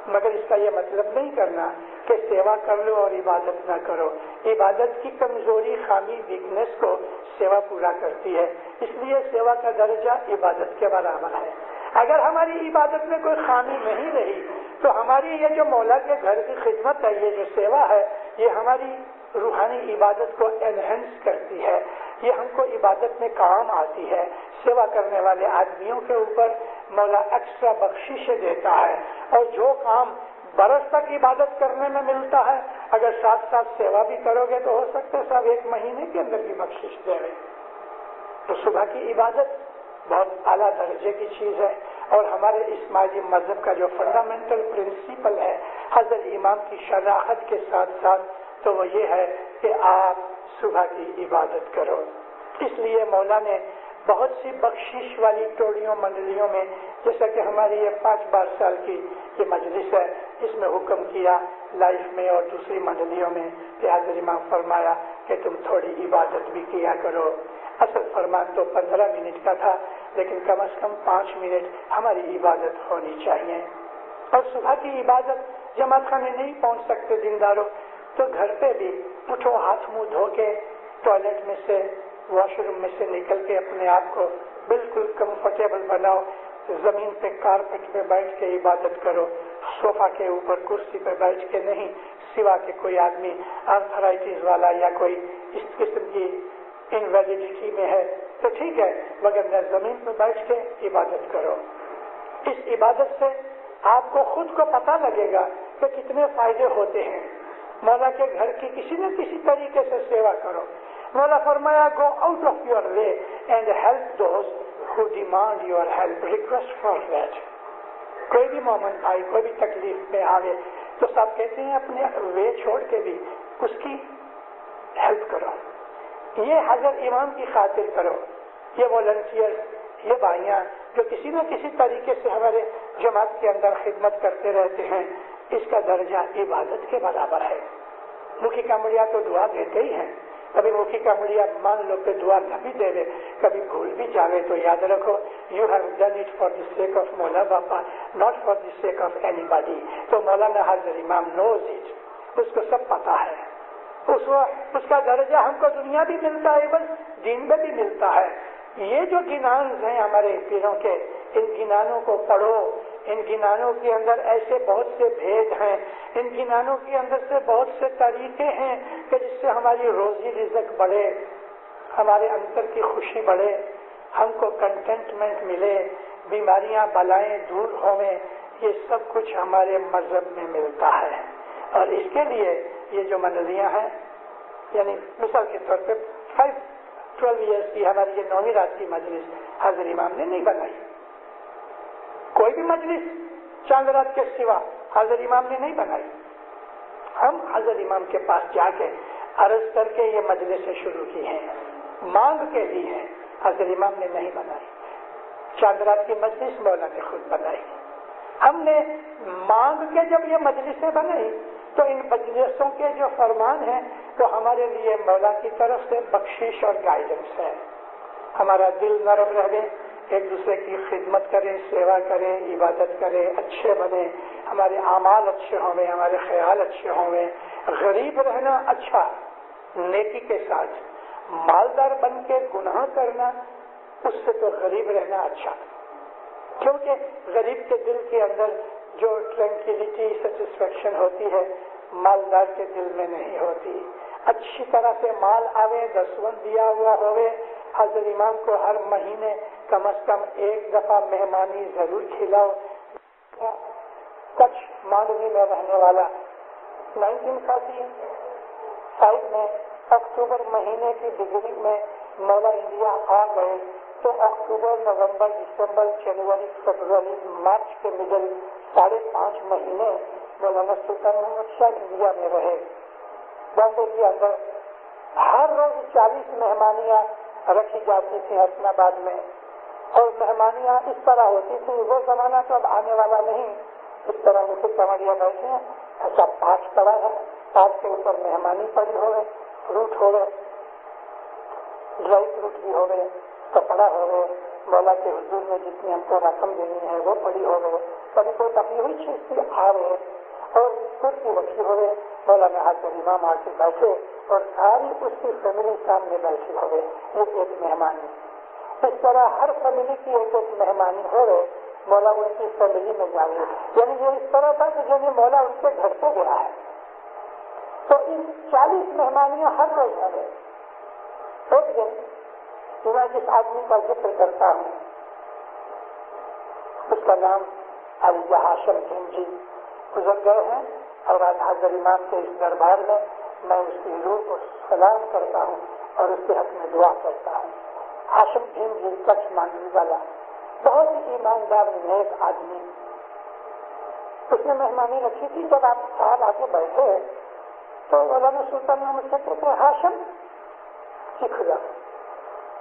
مگر اس کا یہ مطلب نہیں کرنا کہ سیوا کر لو اور عبادت نہ کرو. عبادت کی کمزوری، خامی، ویکنس کو سیوا پورا کرتی ہے. اس لیے سیوا کا درجہ عبادت کے برابر ہے. اگر ہماری عبادت میں کوئی خامی نہیں رہی تو ہماری یہ جو مولا کے گھر کی خدمت ہے، یہ جو سیوا ہے، یہ ہماری روحانی عبادت کو انہینس کرتی ہے، یہ ہم کو عبادت میں کام آتی ہے. سیوا کرنے والے آدمیوں کے اوپر مولا ایکسٹرا بخشش دیتا ہے، اور جو کام برس تک عبادت کرنے میں ملتا ہے اگر ساتھ ساتھ سیوا بھی کرو گے تو ہو سکتا ہے صاحب 1 مہینے کے اندر بھی بخشش دے رہے. تو صبح کی عبادت بہت اعلیٰ درجے کی چیز ہے، اور ہمارے اسماعیلی مذہب کا جو فنڈامنٹل پرنسپل ہے حضرت امام کی شناخت کے ساتھ ساتھ، تو وہ یہ ہے کہ آپ صبح کی عبادت کرو. اس لیے مولا نے بہت سی بخشش والی ٹولیوں منڈلیوں میں، جیسا کہ ہماری یہ 5 سال کی یہ مجلس ہے، اس میں حکم کیا لائف میں اور دوسری منڈلیوں میں کہ حضرت امام فرمایا کہ تم تھوڑی عبادت بھی کیا کرو. اصل فرمان تو 15 منٹ کا تھا، لیکن کم از کم 5 منٹ ہماری عبادت ہونی چاہیے. اور صبح کی عبادت جماعت خانے نہیں پہنچ سکتے دینداروں تو گھر پہ بھی اٹھو، ہاتھ منہ دھو کے ٹوائلٹ میں سے، واش روم میں سے نکل کے اپنے آپ کو بالکل کمفرٹیبل بناؤ. زمین پہ کارپیٹ پہ بیٹھ کے عبادت کرو، صوفہ کے اوپر کرسی پہ بیٹھ کے نہیں، سوا کہ کوئی آدمی آرتھرائٹس والا یا کوئی اس قسم کی انویلڈیٹی میں ہے تو ٹھیک ہے، مگر نہ زمین پہ بیٹھ کے عبادت کرو. اس عبادت سے آپ کو خود کو پتہ لگے گا کہ کتنے فائدے ہوتے ہیں. مولا کے گھر کی کسی نہ کسی طریقے سے سیوا کرو. مولا فرمایا go out of your way and help those who demand your help, request for that. کوئی بھی مومن بھائی کوئی بھی تکلیف میں آوے تو سب کہتے ہیں اپنے وے چھوڑ کے بھی اس کی ہیلپ کرو. یہ حضرت امام کی خاطر کرو. یہ والنٹیئر، یہ بھائیاں جو کسی نہ کسی طریقے سے ہمارے جماعت کے اندر خدمت کرتے رہتے ہیں، اس کا درجہ عبادت کے برابر ہے. مکھی کامڑیا تو دعا دیتے ہی ہیں. کبھی مکھی کامڑیا مان لو کہ دعا نہ بھی دے لے، کبھی بھول بھی جاوے تو یاد رکھو you have done it for the sake of Maula Bapa, not for the sake of anybody. تو مولانا حضرت امام نوز اٹ، اس کو سب پتا ہے. اس کا درجہ ہم کو دنیا بھی ملتا ہے، بس دین میں بھی ملتا ہے. یہ جو گنان ہیں ہمارے پیروں کے، ان گنانوں کو پڑھو، ان گنانوں کے اندر ایسے بہت سے بھید ہیں، ان گنانوں کے اندر سے بہت سے طریقے ہیں کہ جس سے ہماری روزی رزق بڑھے، ہمارے اندر کی خوشی بڑھے، ہم کو کنٹینٹمنٹ ملے، بیماریاں بلائیں دور ہوئیں۔ یہ سب کچھ ہمارے مذہب میں ملتا ہے، اور اس کے لیے یہ جو منظریاں ہیں، یعنی مثال کے طور پہ 12 ایئرس کی ہماری یہ 9ویں رات کی مجلس حضرت امام نے نہیں بنائی، کوئی بھی مجلس چاند رات کے سوا حضرت امام نے نہیں بنائی۔ ہم حضرت امام کے پاس جا کے عرض کر کے یہ مجلسیں شروع کی ہیں، مانگ کے لی ہیں، حضرت امام نے نہیں بنائی۔ چاند رات کی مجلس مولا نے خود بنائی۔ ہم نے مانگ کے جب یہ مجلسیں بنائی تو ان مجلسوں کے جو فرمان ہیں وہ ہمارے لیے مولا کی طرف سے بخشش اور گائیڈنس ہے۔ ہمارا دل نرم رہے، ایک دوسرے کی خدمت کریں، سیوا کریں، عبادت کریں، اچھے بنے، ہمارے اعمال اچھے ہوں، ہمارے خیال اچھے ہوں، غریب رہنا اچھا، نیکی کے ساتھ، مالدار بن کے گناہ کرنا اس سے تو غریب رہنا اچھا، کیونکہ غریب کے دل کے اندر جو ٹرینکلٹی سیٹسفیکشن ہوتی ہے مالدار کے دل میں نہیں ہوتی۔ اچھی طرح سے مال آوے، دسوند دیا ہوا ہوئے، حضرت امام کو ہر مہینے کم از کم ایک دفعہ مہمانی ضرور کھلاؤ۔ کچھ مانوی میں رہنے والا 1945 میں اکتوبر مہینے کی بگننگ میں مولا انڈیا آ گئے تو اکتوبر، نومبر، دسمبر، جنوری، فروری، مارچ کے مڈل 5.5 مہینے مولانا سلطان محمد شاہ انڈیا میں رہے۔ بامبے کے اندر ہر روز 40 مہمانیاں رکھی جاتی تھیں حسن آباد میں، اور مہمانیاں اس طرح ہوتی تھی، وہ زمانہ تو اب آنے والا نہیں، اس طرح مجھے سمجھیا بیٹھے ہیں ایسا 5 پڑا ہے، 5 کے اوپر مہمانی پڑی ہوئے، فروٹ ہو گئے، ڈرائی فروٹ بھی ہو گئے، کپڑا ہو گئے، مولا کے حضور میں جتنی ہم کو رقم دینی ہے وہ پڑی ہو گئے، کبھی کوئی تبھی ہوئی چیز کی آ رہے، اور کرسی رکھی ہوئے، مولانا حضرت امام آ کے بیٹھے اور ساری اس کی فیملی سامنے بیٹھی ہوئے، یہ ایک مہمانی۔ اس طرح ہر فیملی کی ایک مہمانی ہو گئے، مولا ان کی فیملی میں جائے، یعنی یہ اس طرح تھا کہ جنہیں مولا ان کے گھر سے گیا ہے۔ تو ان 40 مہمانیاں ہر روز ہوئے۔ ایک دن میں جس آدمی کا ذکر کرتا ہوں اس کا نام علی ہاشم جی گزر گئے ہیں، اور آج حضرت امام کے اس دربار میں میں اس کی روح کو سلام کرتا ہوں اور اس کے حق میں دعا کرتا ہوں۔ ہاشم جی کچھ مانگنے والا بہت ہی ایماندار نیک آدمی، اس نے مہمانی رکھی تھی۔ جب آپ صاحب آ کے بیٹھے تو مولانا سلطان محمد سے کہتے ہیں ہاشم جی خدا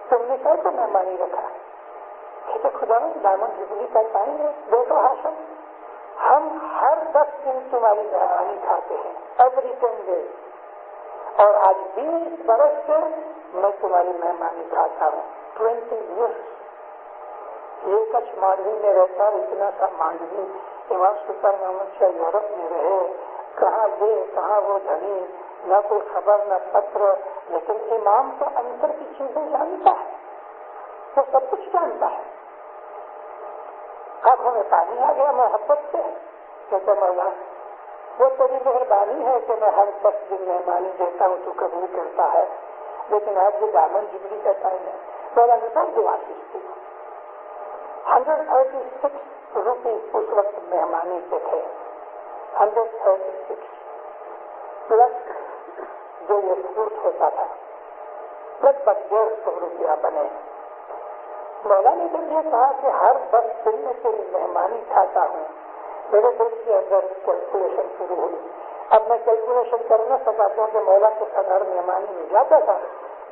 تم نے کیا تو مہمانی رکھا؟ کہتے خدا دامن جبلی کا ٹائم ہے، دیکھو ہاشم ہم ہر 10 دن تمہاری مہمانی کھاتے ہیں، ایوری 10 days، اور آج 20 برس سے میں تمہاری مہمانی کھاتا ہوں، 20 years۔ یہ کچھ مانڈوی میں رہتا ہے، اتنا سا مانڈوی، امام سلطان محمد شاہ یورپ میں رہے، کہاں یہ کہاں وہ دھنی، نہ کوئی خبر نہ پتر، لیکن امام تو اندر کی چیزیں جانتا ہے، وہ سب کچھ جانتا ہے۔ آنکھوں میں پانی آ گیا محبت سے، کہتے مولا وہ تیری مہربانی ہے کہ میں ہر 10 دن مہمانی دیتا ہوں، تو قبول کرتا ہے، لیکن آج یہ دامن جبلی کا ٹائم ہے۔ مولا نے بہت دعا کی تھی۔ 136 روپیز اس وقت مہمانی کے تھے، 136 پلس جو یہ فروٹ ہوتا تھا، لگ بھگ 150 روپیہ بنے۔ مولا نے جب یہ کہا کہ ہر 10 دن میں تیری مہمانی کھاتا ہوں، میرے دل کے اندر کیلکولیشن شروع ہوئی۔ اب میں کیلکولیشن کر نہ سکا کیونکہ مولا کے ساتھ ہر مہمانی میں جاتا تھا۔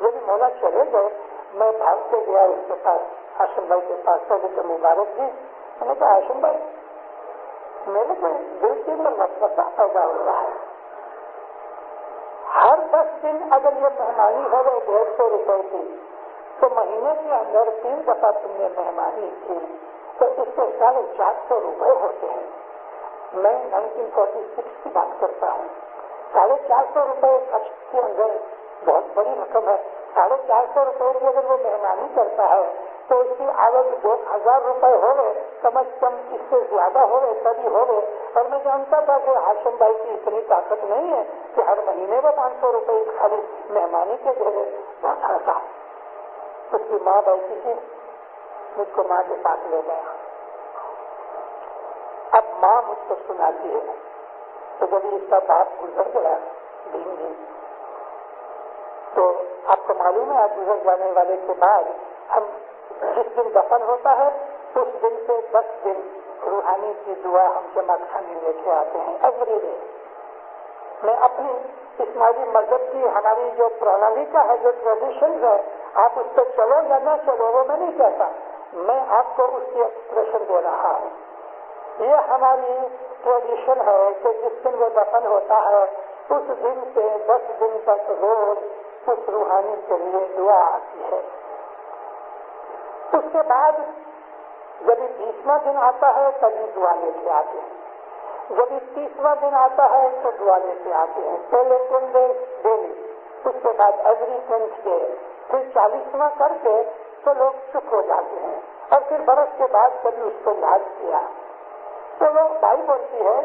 جب مولا چلے گئے میں بھاگ کے گیا اس کے پاس، ہاشم بھائی کے پاس، پہلے مبارک دی، میں نے کہا ہاشم بھائی میرے کو دل کے اندر وسوسہ پیدا ہو رہا ہے، ہر 10 دن اگر یہ مہمانی ہو گئے 150 روپئے کی، تو مہینے کے اندر 3 دفعہ تم نے مہمانی کی تو اس سے 450 روپئے ہوتے ہیں۔ میں 1946 کی بات کرتا ہوں، 450 روپئے خرچ کے اندر بہت بڑی رقم ہے۔ 450 روپئے کی اگر وہ مہمانی کرتا ہے تو اس کی آوک 1000 روپے ہوئے، کم از کم اس سے زیادہ ہوئے تبھی ہوئے. اور میں جانتا تھا کہ ہاشم بھائی کی اتنی طاقت نہیں ہے کہ ہر مہینے میں 500 روپے خالی مہمانی کے دے دے. بہت ہلکا. اس کی ماں بیٹھی تھی، مجھ کو ماں کے پاس لے گیا. اب ماں مجھ کو سناتی ہے تو جب اس کا باپ گزر گیا دن تو آپ کو معلوم ہے آج گزر جانے والے کے بعد ہم جس دن دفن ہوتا ہے اس دن سے 10 دن روحانی کی دعا ہم جمع خانے لے کے آتے ہیں ایوری ڈے. میں اپنی اسماعیلی مذہب کی ہماری جو پرنالی کا ہے، جو ٹریڈیشن ہے، آپ اس پہ چلو یا نہ چلو وہ میں نہیں کہتا، میں آپ کو اس کی ایکسپریشن دے رہا ہوں. یہ ہماری ٹریڈیشن ہے کہ جس دن وہ دفن ہوتا ہے اس دن سے 10 دن تک روز اس روحانی کے لیے دعا آتی ہے. اس کے بعد جب 20واں دن آتا ہے تبھی دعا لے کے آتے ہیں. جب 30واں دن آتا ہے تو دعا لے کے آتے ہیں. پہلے 10 ڈیز ڈیلی، اس کے بعد ایوری 10th ڈے، پھر 40واں کر کے تو لوگ چپ ہو جاتے ہیں. اور پھر برس کے بعد کبھی اس کو یاد کیا تو لوگ بھائی بولتی ہے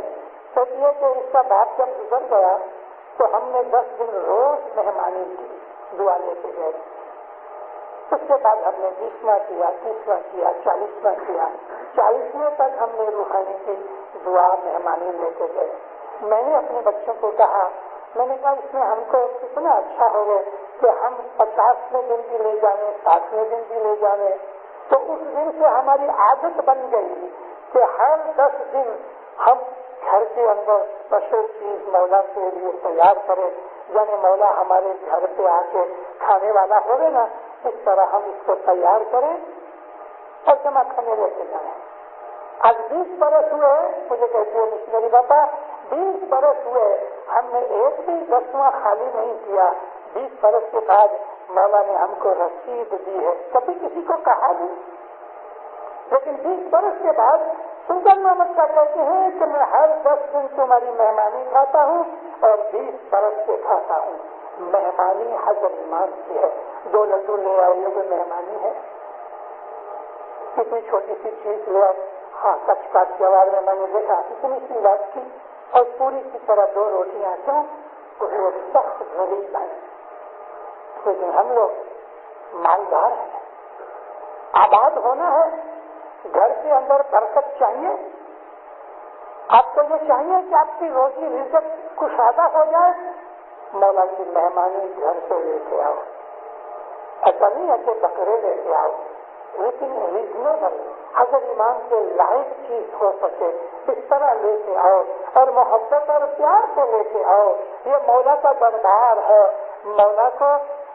سوچیے کہ اس کا باپ جب گزر گیا تو ہم نے 10 دن روز مہمانی کی، دعا لے کے گئے. اس کے بعد ہم نے 20واں کیا، 30واں کیا، 40واں کیا، 40ویں تک ہم نے روحانی کی دعا مہمانی لے کے گئے. میں نے اپنے بچوں کو کہا، میں نے کہا اس میں ہم کو کتنا اچھا ہوگا کہ ہم 50ویں دن بھی لے جانے، 60ویں دن بھی لے جانے. تو اس دن سے ہماری عادت بن گئی کہ ہر 10 دن ہم گھر کے اندر اسپیشل چیز مولا کے لیے تیار کریں، یعنی مولا ہمارے گھر پہ آ کے کھانے والا ہوگا نا، اس طرح ہم اس کو تیار کریں اور جمع کھانے لے کے جائیں. آج 20 برس ہوئے، مجھے کہتے ہیں مشنری باپا 20 برس ہوئے ہم نے ایک بھی 10واں خالی نہیں کیا. 20 برس کے بعد مولا نے ہم کو رسید دی ہے، کبھی کسی کو کہا نہیں. لیکن 20 برس کے بعد سلطان محمد کا کہتے ہیں کہ میں ہر 10 دن تمہاری مہمانی کھاتا ہوں اور 20 برس سے کھاتا ہوں. مہمانی حضرت امام کی ہے. 2 لڈو لے آؤ، یہ بھی مہمانی ہے. کتنی چھوٹی سی چیز لے آؤ. ہاں کچھ کاٹ کی آواز میں نے دیکھا اتنی سی بات کی اور پوری کی طرح 2 روٹیاں کیوں، وہ سخت غریب ہے. لیکن ہم لوگ مالدار ہیں، آباد ہونا ہے، گھر کے اندر برکت چاہیے. آپ کو یہ چاہیے کہ آپ کی روزی رزق کشادہ ہو جائے، مولا کی مہمانی گھر سے لے کے آؤ. ایسا نہیں ہے کہ بکرے لے کے آؤ، لیکن ریزنیبل اگر ایمان کے لائق چیز ہو سکے اس طرح لے کے آؤ اور محبت اور پیار سے لے کے آؤ. یہ مولا کا دربار ہے، مولا کو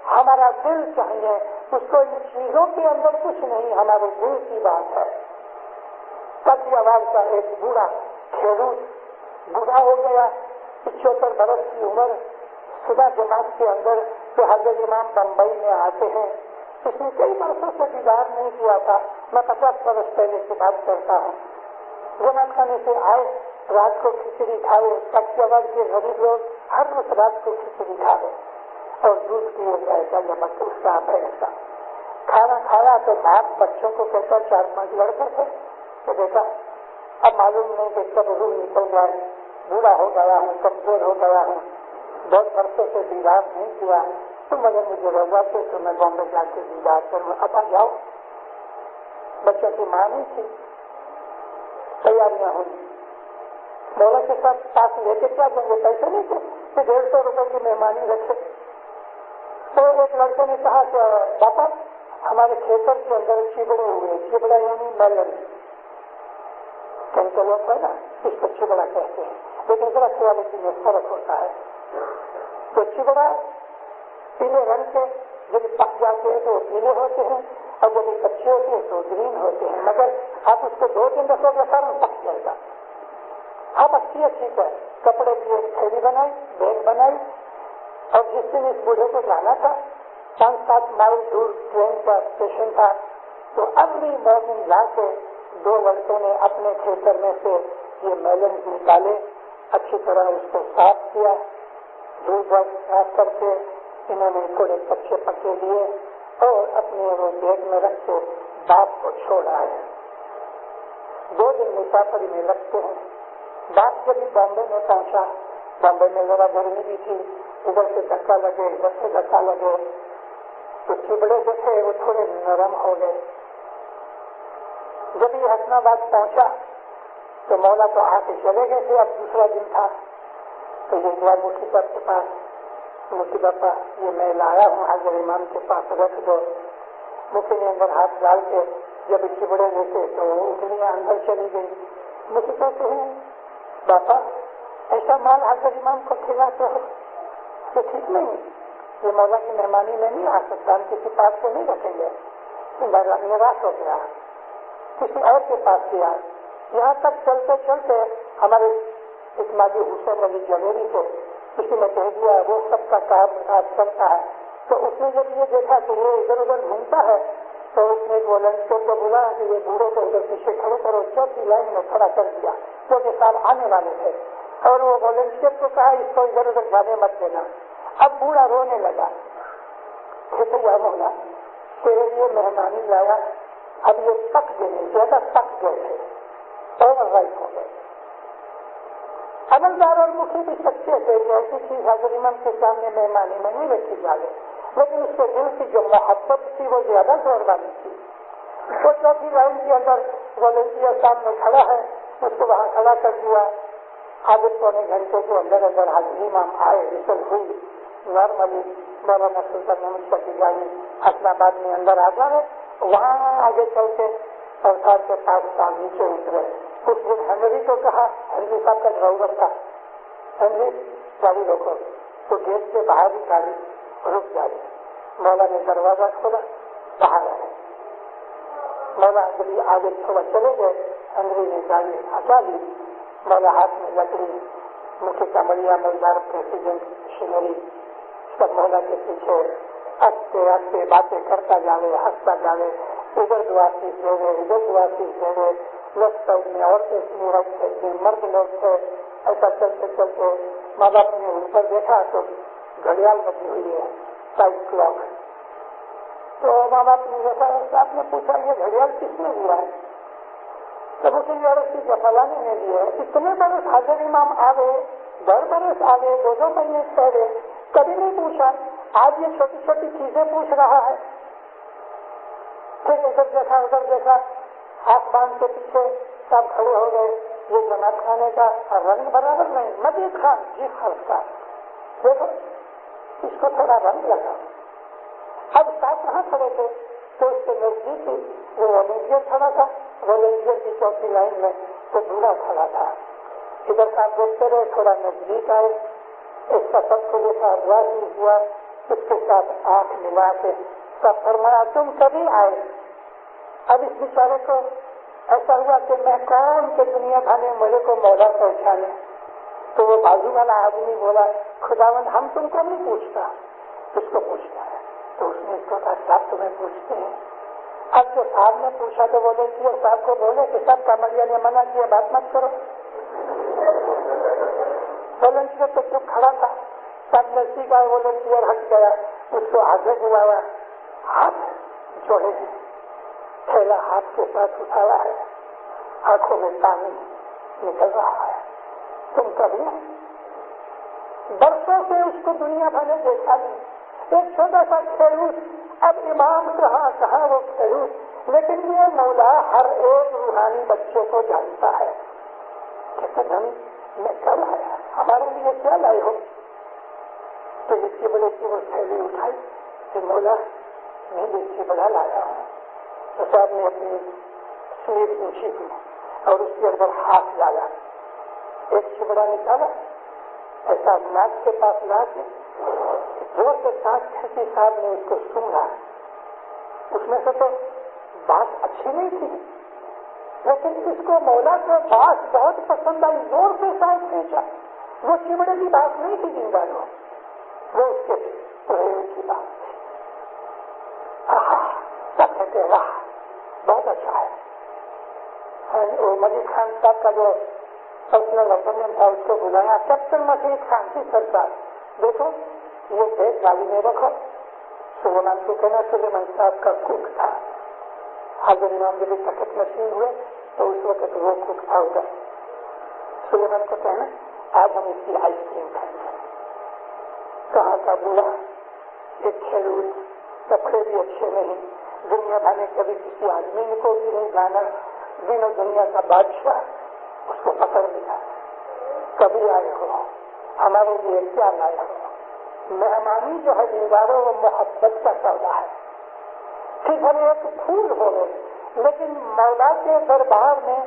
ہمارا دل چاہیے، اس کو ان چیزوں کے اندر کچھ نہیں، ہمارے دل کی بات ہے. کچھ آواز کا ایک بوڑھا کھیلو بوڑھا ہو گیا، 75 برس کی عمر، صبح جماعت کے اندر کہ حضرت امام بمبئی میں آتے ہیں. اس نے کئی برسوں سے دیدار نہیں کیا تھا، میں 50 برس پہلے کی بات کرتا ہوں. جماعت خانے سے آئے، رات کو کھچڑی کھائے. کچھ آواز کے غریب لوگ ہر روز رات کو کھچڑی کھا گئے اور دودھ پیے ایسا یا اس کا ایسا کھانا کھایا. تو باپ بچوں کو کہتا 4-5 لڑکے تھے تو دیکھا اب معلوم نہیں کہ کب روح نکل جائے، بوڑھا ہو گیا ہوں، کمزور ہو گیا ہوں، بہت برسوں سے دیدار نہیں کیا. تم اگر مجھے روزہ سے تو میں بامبے جا کے دیدار کروں. اب آ جاؤ. بچوں کی ماں نہیں تھی، تیاریاں ہوئی. مولا کے ساتھ پاس لے کے کیا جائیں گے، پیسے نہیں تھے کہ 150 روپے کی مہمانی رکھے. تو ایک لڑکے نے کہا کہ پاپا ہمارے کھیتر کے اندر چبڑے ہوئے، چبڑا یعنی میلن، کینکر لوگ ہے نا اس کو چبڑا کہتے ہیں، لیکن ذرا کوالٹی میں فرق ہوتا ہے. تو چبڑا پیلے رنگ کے جب پک جاتے ہیں تو پیلے ہوتے ہیں اور جب کچے ہوتے ہیں تو گرین ہوتے ہیں، مگر آپ اس کو 2 دن رکھو گے فوراً پک جائے گا. آپ اچھی ہے. کپڑے کی ایک تھیلی بنائی، بیگ بنائی اور جس دن اس بوڑھے کو جانا تھا 5-7 مائل دور ٹرین کا اسٹیشن تھا تو ارلی مارننگ لا کے 2 لڑکوں نے اپنے کھیتر میں سے یہ میلن نکالے، اچھی طرح اس کو صاف کیا، دودھ صاف کر کے انہوں نے تھوڑے کچے پکے لیے اور اپنے وہ بیگ میں رکھ کے باپ کو چھوڑ آئے. 2 دن مسافری میں لگتے ہیں. باپ جب بامبے میں پہنچا, بامبے میں ذرا گرمی بھی تھی, ادھر سے دھکا لگے ادھر سے دھکا لگے تو چبڑے جو تھے وہ تھوڑے نرم ہو گئے. جب یہ حسن آباد پہنچا تو مولا تو آ کے چلے گئے تھے, اب دوسرا دن تھا تو یہ گیا مفتی صاحب کے پاس. مفتی پاپا یہ میں لایا ہوں حاضر امام کے پاس, رکھ دو. مفتی نے اندر ہاتھ ڈال کے جب چبڑے دیکھے تو انگلیاں اندر چلی گئی. مفتی کہتے ہیں باپا ایسا مال حاضر امام کو کھلاتے ہو تو ٹھیک نہیں, یہ مولا کی مہمانی میں نہیں آ سکتا, ہم کسی پاس کو نہیں رکھیں گے. نراش ہو گیا, کسی اور کے پاس گیا. یہاں تک چلتے چلتے ہمارے ایک ماضی حسین علی جوہری تھے, کسی نے کہہ دیا وہ سب کا کام کاج کرتا ہے. تو اس نے جب یہ دیکھا کہ یہ ادھر ادھر گھومتا ہے تو اس نے ایک والنٹیئر کو بلایا کہ یہ بوڑھے کو ادھر پیچھے کھڑے کرو. چوتھی لائن میں کھڑا کر دیا کیونکہ صاحب آنے والے تھے, اور وہ والنٹیئر کو کہا اس کو ادھر ادھر جانے مت دینا. اب بوڑھا رونے لگا, کہتے یا مولا تیرے لیے مہمانی لایا, اب یہ پک گئے, زیادہ پک گئے تھے, اوور رائٹ ہو گئے. عملدار اور مکھی بھی سچے تھے, ایسی چیز حاضر امام کے سامنے مہمانی میں نہیں رکھی جائے, لیکن اس کے دل کی جو محبت تھی وہ زیادہ زور والی تھی. وہ چوتھی لائن کے اندر والنٹیئر سامنے کھڑا ہے, اس کو وہاں کھڑا کر دیا. آدھے پونے گھنٹے کے اندر حاضر امام آئے, رسل ہوئی. نارملی مولانا سلطان احمد شاہ کی گاڑی حسن آباد میں اندر آ جائے, وہاں آگے چل کے سرکار کے پاس نیچے اترے. اس دن ہنری کو کہا, ہنری صاحب کا ڈرائیور تھا, ہنری گاڑی روکو, تو گیٹ کے باہر ہی گاڑی رک جائے. مولا نے دروازہ کھولا, باہر آئے. مولا جب آگے تھوڑا چلے گئے, ہنری نے گاڑی ہٹا لی. مولا ہاتھ میں لکڑی, مکھی کمڑیا ملدار پریسیڈنٹ شنری سب مولا کے پیچھے ہنستے ہنستے باتیں کرتا جاوے, ہنستا جاوے. ادھر دعا فیس دے رہے, ادھر دعا فیس دے رہے. لیفٹ سائڈ میں عورتیں تھے, مرد لوگ تھے. ایسا چلتے چلتے ماں باپ نے اوپر دیکھا تو گھڑیال بنی ہوئی ہے, ٹائم کلاک. تو ماں باپ نے دیکھا, آپ نے پوچھا یہ گھڑیال کس نے دیا ہے؟ تو مجھے یہ عرض کی فلانے نے دی ہے. اتنے برس حاضر امام آگے, 10 برس آگے, 2 مہینے پہلے کبھی نہیں پوچھا. آج یہ چھوٹی چھوٹی چیزیں پوچھ رہا ہے. پھر ادھر دیکھا ادھر دیکھا, ہاتھ باندھ کے پیچھے سب کھڑے ہو گئے. یہ جماعت خانے کا رنگ برابر نہیں, مجید خان جی خرچ کا دیکھو اس کو تھوڑا رنگ لگا. اب ساتھ کہاں کھڑے تھے تو اس کے نزدیک ہی وہ والنٹیئر کھڑا تھا. والنٹیئر کی چوتھی لائن میں تو بوڑھا کھڑا تھا. ادھر سے آپ دیکھتے رہے, تھوڑا نزدیک آئے, اس کا سب کو دیکھا, دعا کی ہوا, اس کے ساتھ آنکھ ملا کے سب فرمایا تم کبھی آئے. اب اس بیچارے کو ایسا ہوا کہ میں کون کہ دنیا بھانے مجھے کو مولا پہچانے. تو وہ بازو والا آدمی بولا خداوند ہم تم کو نہیں پوچھتا, اس کو پوچھتا ہے. تو اس نے اس کو کہا صاحب تمہیں پوچھتے ہیں. اب جو صاحب نے پوچھا تو والنٹیئر صاحب کو بولے کہ سب کامڑیا نے منع کیا, بات مت کرو. والنٹیئر تو چپ کھڑا تھا. سب نزدیک آئے, والنٹیئر ہٹ گیا, اس کو آگے بلایا, ہاتھ جوڑے تھیلا ہاتھ کے ساتھ اٹھایا ہے, آنکھوں میں پانی نکل رہا ہے. تم کبھی برسوں سے اس کو دنیا بھر نے دیکھا نہیں. ایک چھوٹا سا کھیلوس, اب امام کہاں وہ کھیلوس, لیکن یہ مولا ہر ایک روحانی بچے کو جانتا ہے. کہتے ہم میں کب آیا, ہمارے لیے کیا لائے ہو؟ تو اس کی بڑے کی وہ تھیلی اٹھائی کہ مولا میں اس کی بڑا لایا ہوں. تو صاحب نے اپنی سلیب اونچی کی اور اس کے اندر ہاتھ ڈالا, ایک چبڑا نکالا, ایسا ناک کے پاس لا کے زور سے سانس کھینچی. صاحب نے اس کو سونگا. اس میں سے تو بات اچھی نہیں تھی, لیکن اس کو مولا کو بات بہت پسند آئی. زور سے سانس کھینچا. وہ چمڑے کی بات نہیں تھی زندانوں, وہ اس کے پریوگ کی بات تھی. سب کہتے واہ بہت اچھا ہے. مجید خان صاحب کا جو پرسنل اپوائنٹمنٹ تھا اس کو بلایا. کیپٹن مجید خان کی سرکار دیکھو یہ بیگ گاڑی میں رکھو. سلیمان کو کہنا سلیمان صاحب کا کوک تھا, حضرت امام جب تخت نشین ہوئے تو اس وقت وہ خود کھا ہوگا سلیمان کو کہنا آج ہم اس کی آئس کریم کھائیں گے. کہاں کا بولا ایک کھیلوت, کپڑے بھی اچھے نہیں, دنیا بھر میں کبھی کسی آدمی کو بھی نہیں جانا, دنوں دنیا کا بادشاہ, اس کو پکڑ لیا. کبھی آئے ہو ہمارے لیے کیا لائے ہو؟ مہمانی جو ہے دینداروں وہ محبت کا سودا ہے. پھر ایک پھول ہو گئے, لیکن مولا کے دربار میں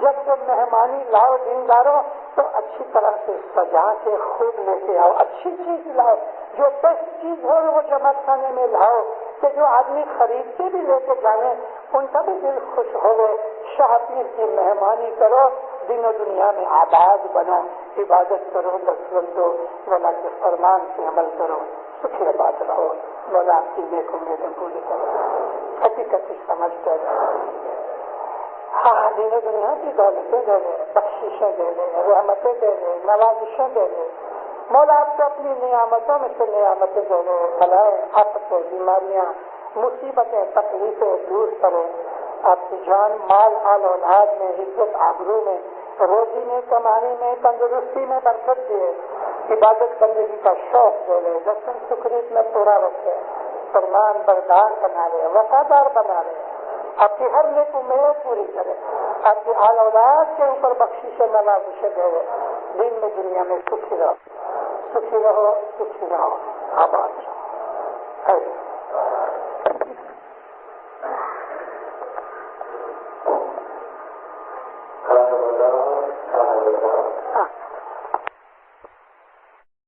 جب جب مہمانی لاؤ دینداروں تو اچھی طرح سے سجا کے خوب لے کے آؤ, اچھی چیز لاؤ, جو بیسٹ چیز ہو وہ جمع خانے میں لاؤ کہ جو آدمی خرید کے بھی لے کے جائیں ان کا بھی دل خوش ہو گئے. شاہ پیر کی مہمانی کرو, دین و دنیا میں آباد بنو, عبادت کرو, دسترس دو, مولا کے فرمان سے عمل کرو, سکھی آباد رہو. مولا آپ کی نیک امیدیں پوری کرو, حقیقت سمجھتے رہو. ہاں دین و دنیا کی دولتیں دے دے, بخششیں دے دے, رحمتیں دے دے, نوازشیں دے دے. مولا آپ کو اپنی نعمتوں میں سے نعمتیں دے دے, بلائیں, آفتیں, بیماریاں, مصیبتیں, تکلیفیں دور کرے. آپ کی جان, مال, آل اولاد میں, عزت آبرو میں, روزی میں, کمانے میں, تندرستی میں برکت دے. عبادت بندگی کا شوق دے لے, دستن سکریت میں پورا رکھے, فرمان بردار بنا لے, وفادار بنا لے, آپ کی ہر نیک امید پوری کرے, آپ کی آل اولاد کے اوپر بخشش نوازش دے, دین میں دنیا میں سکھی رہو, سکھی رہو, سکھی رہو, آباد رہو.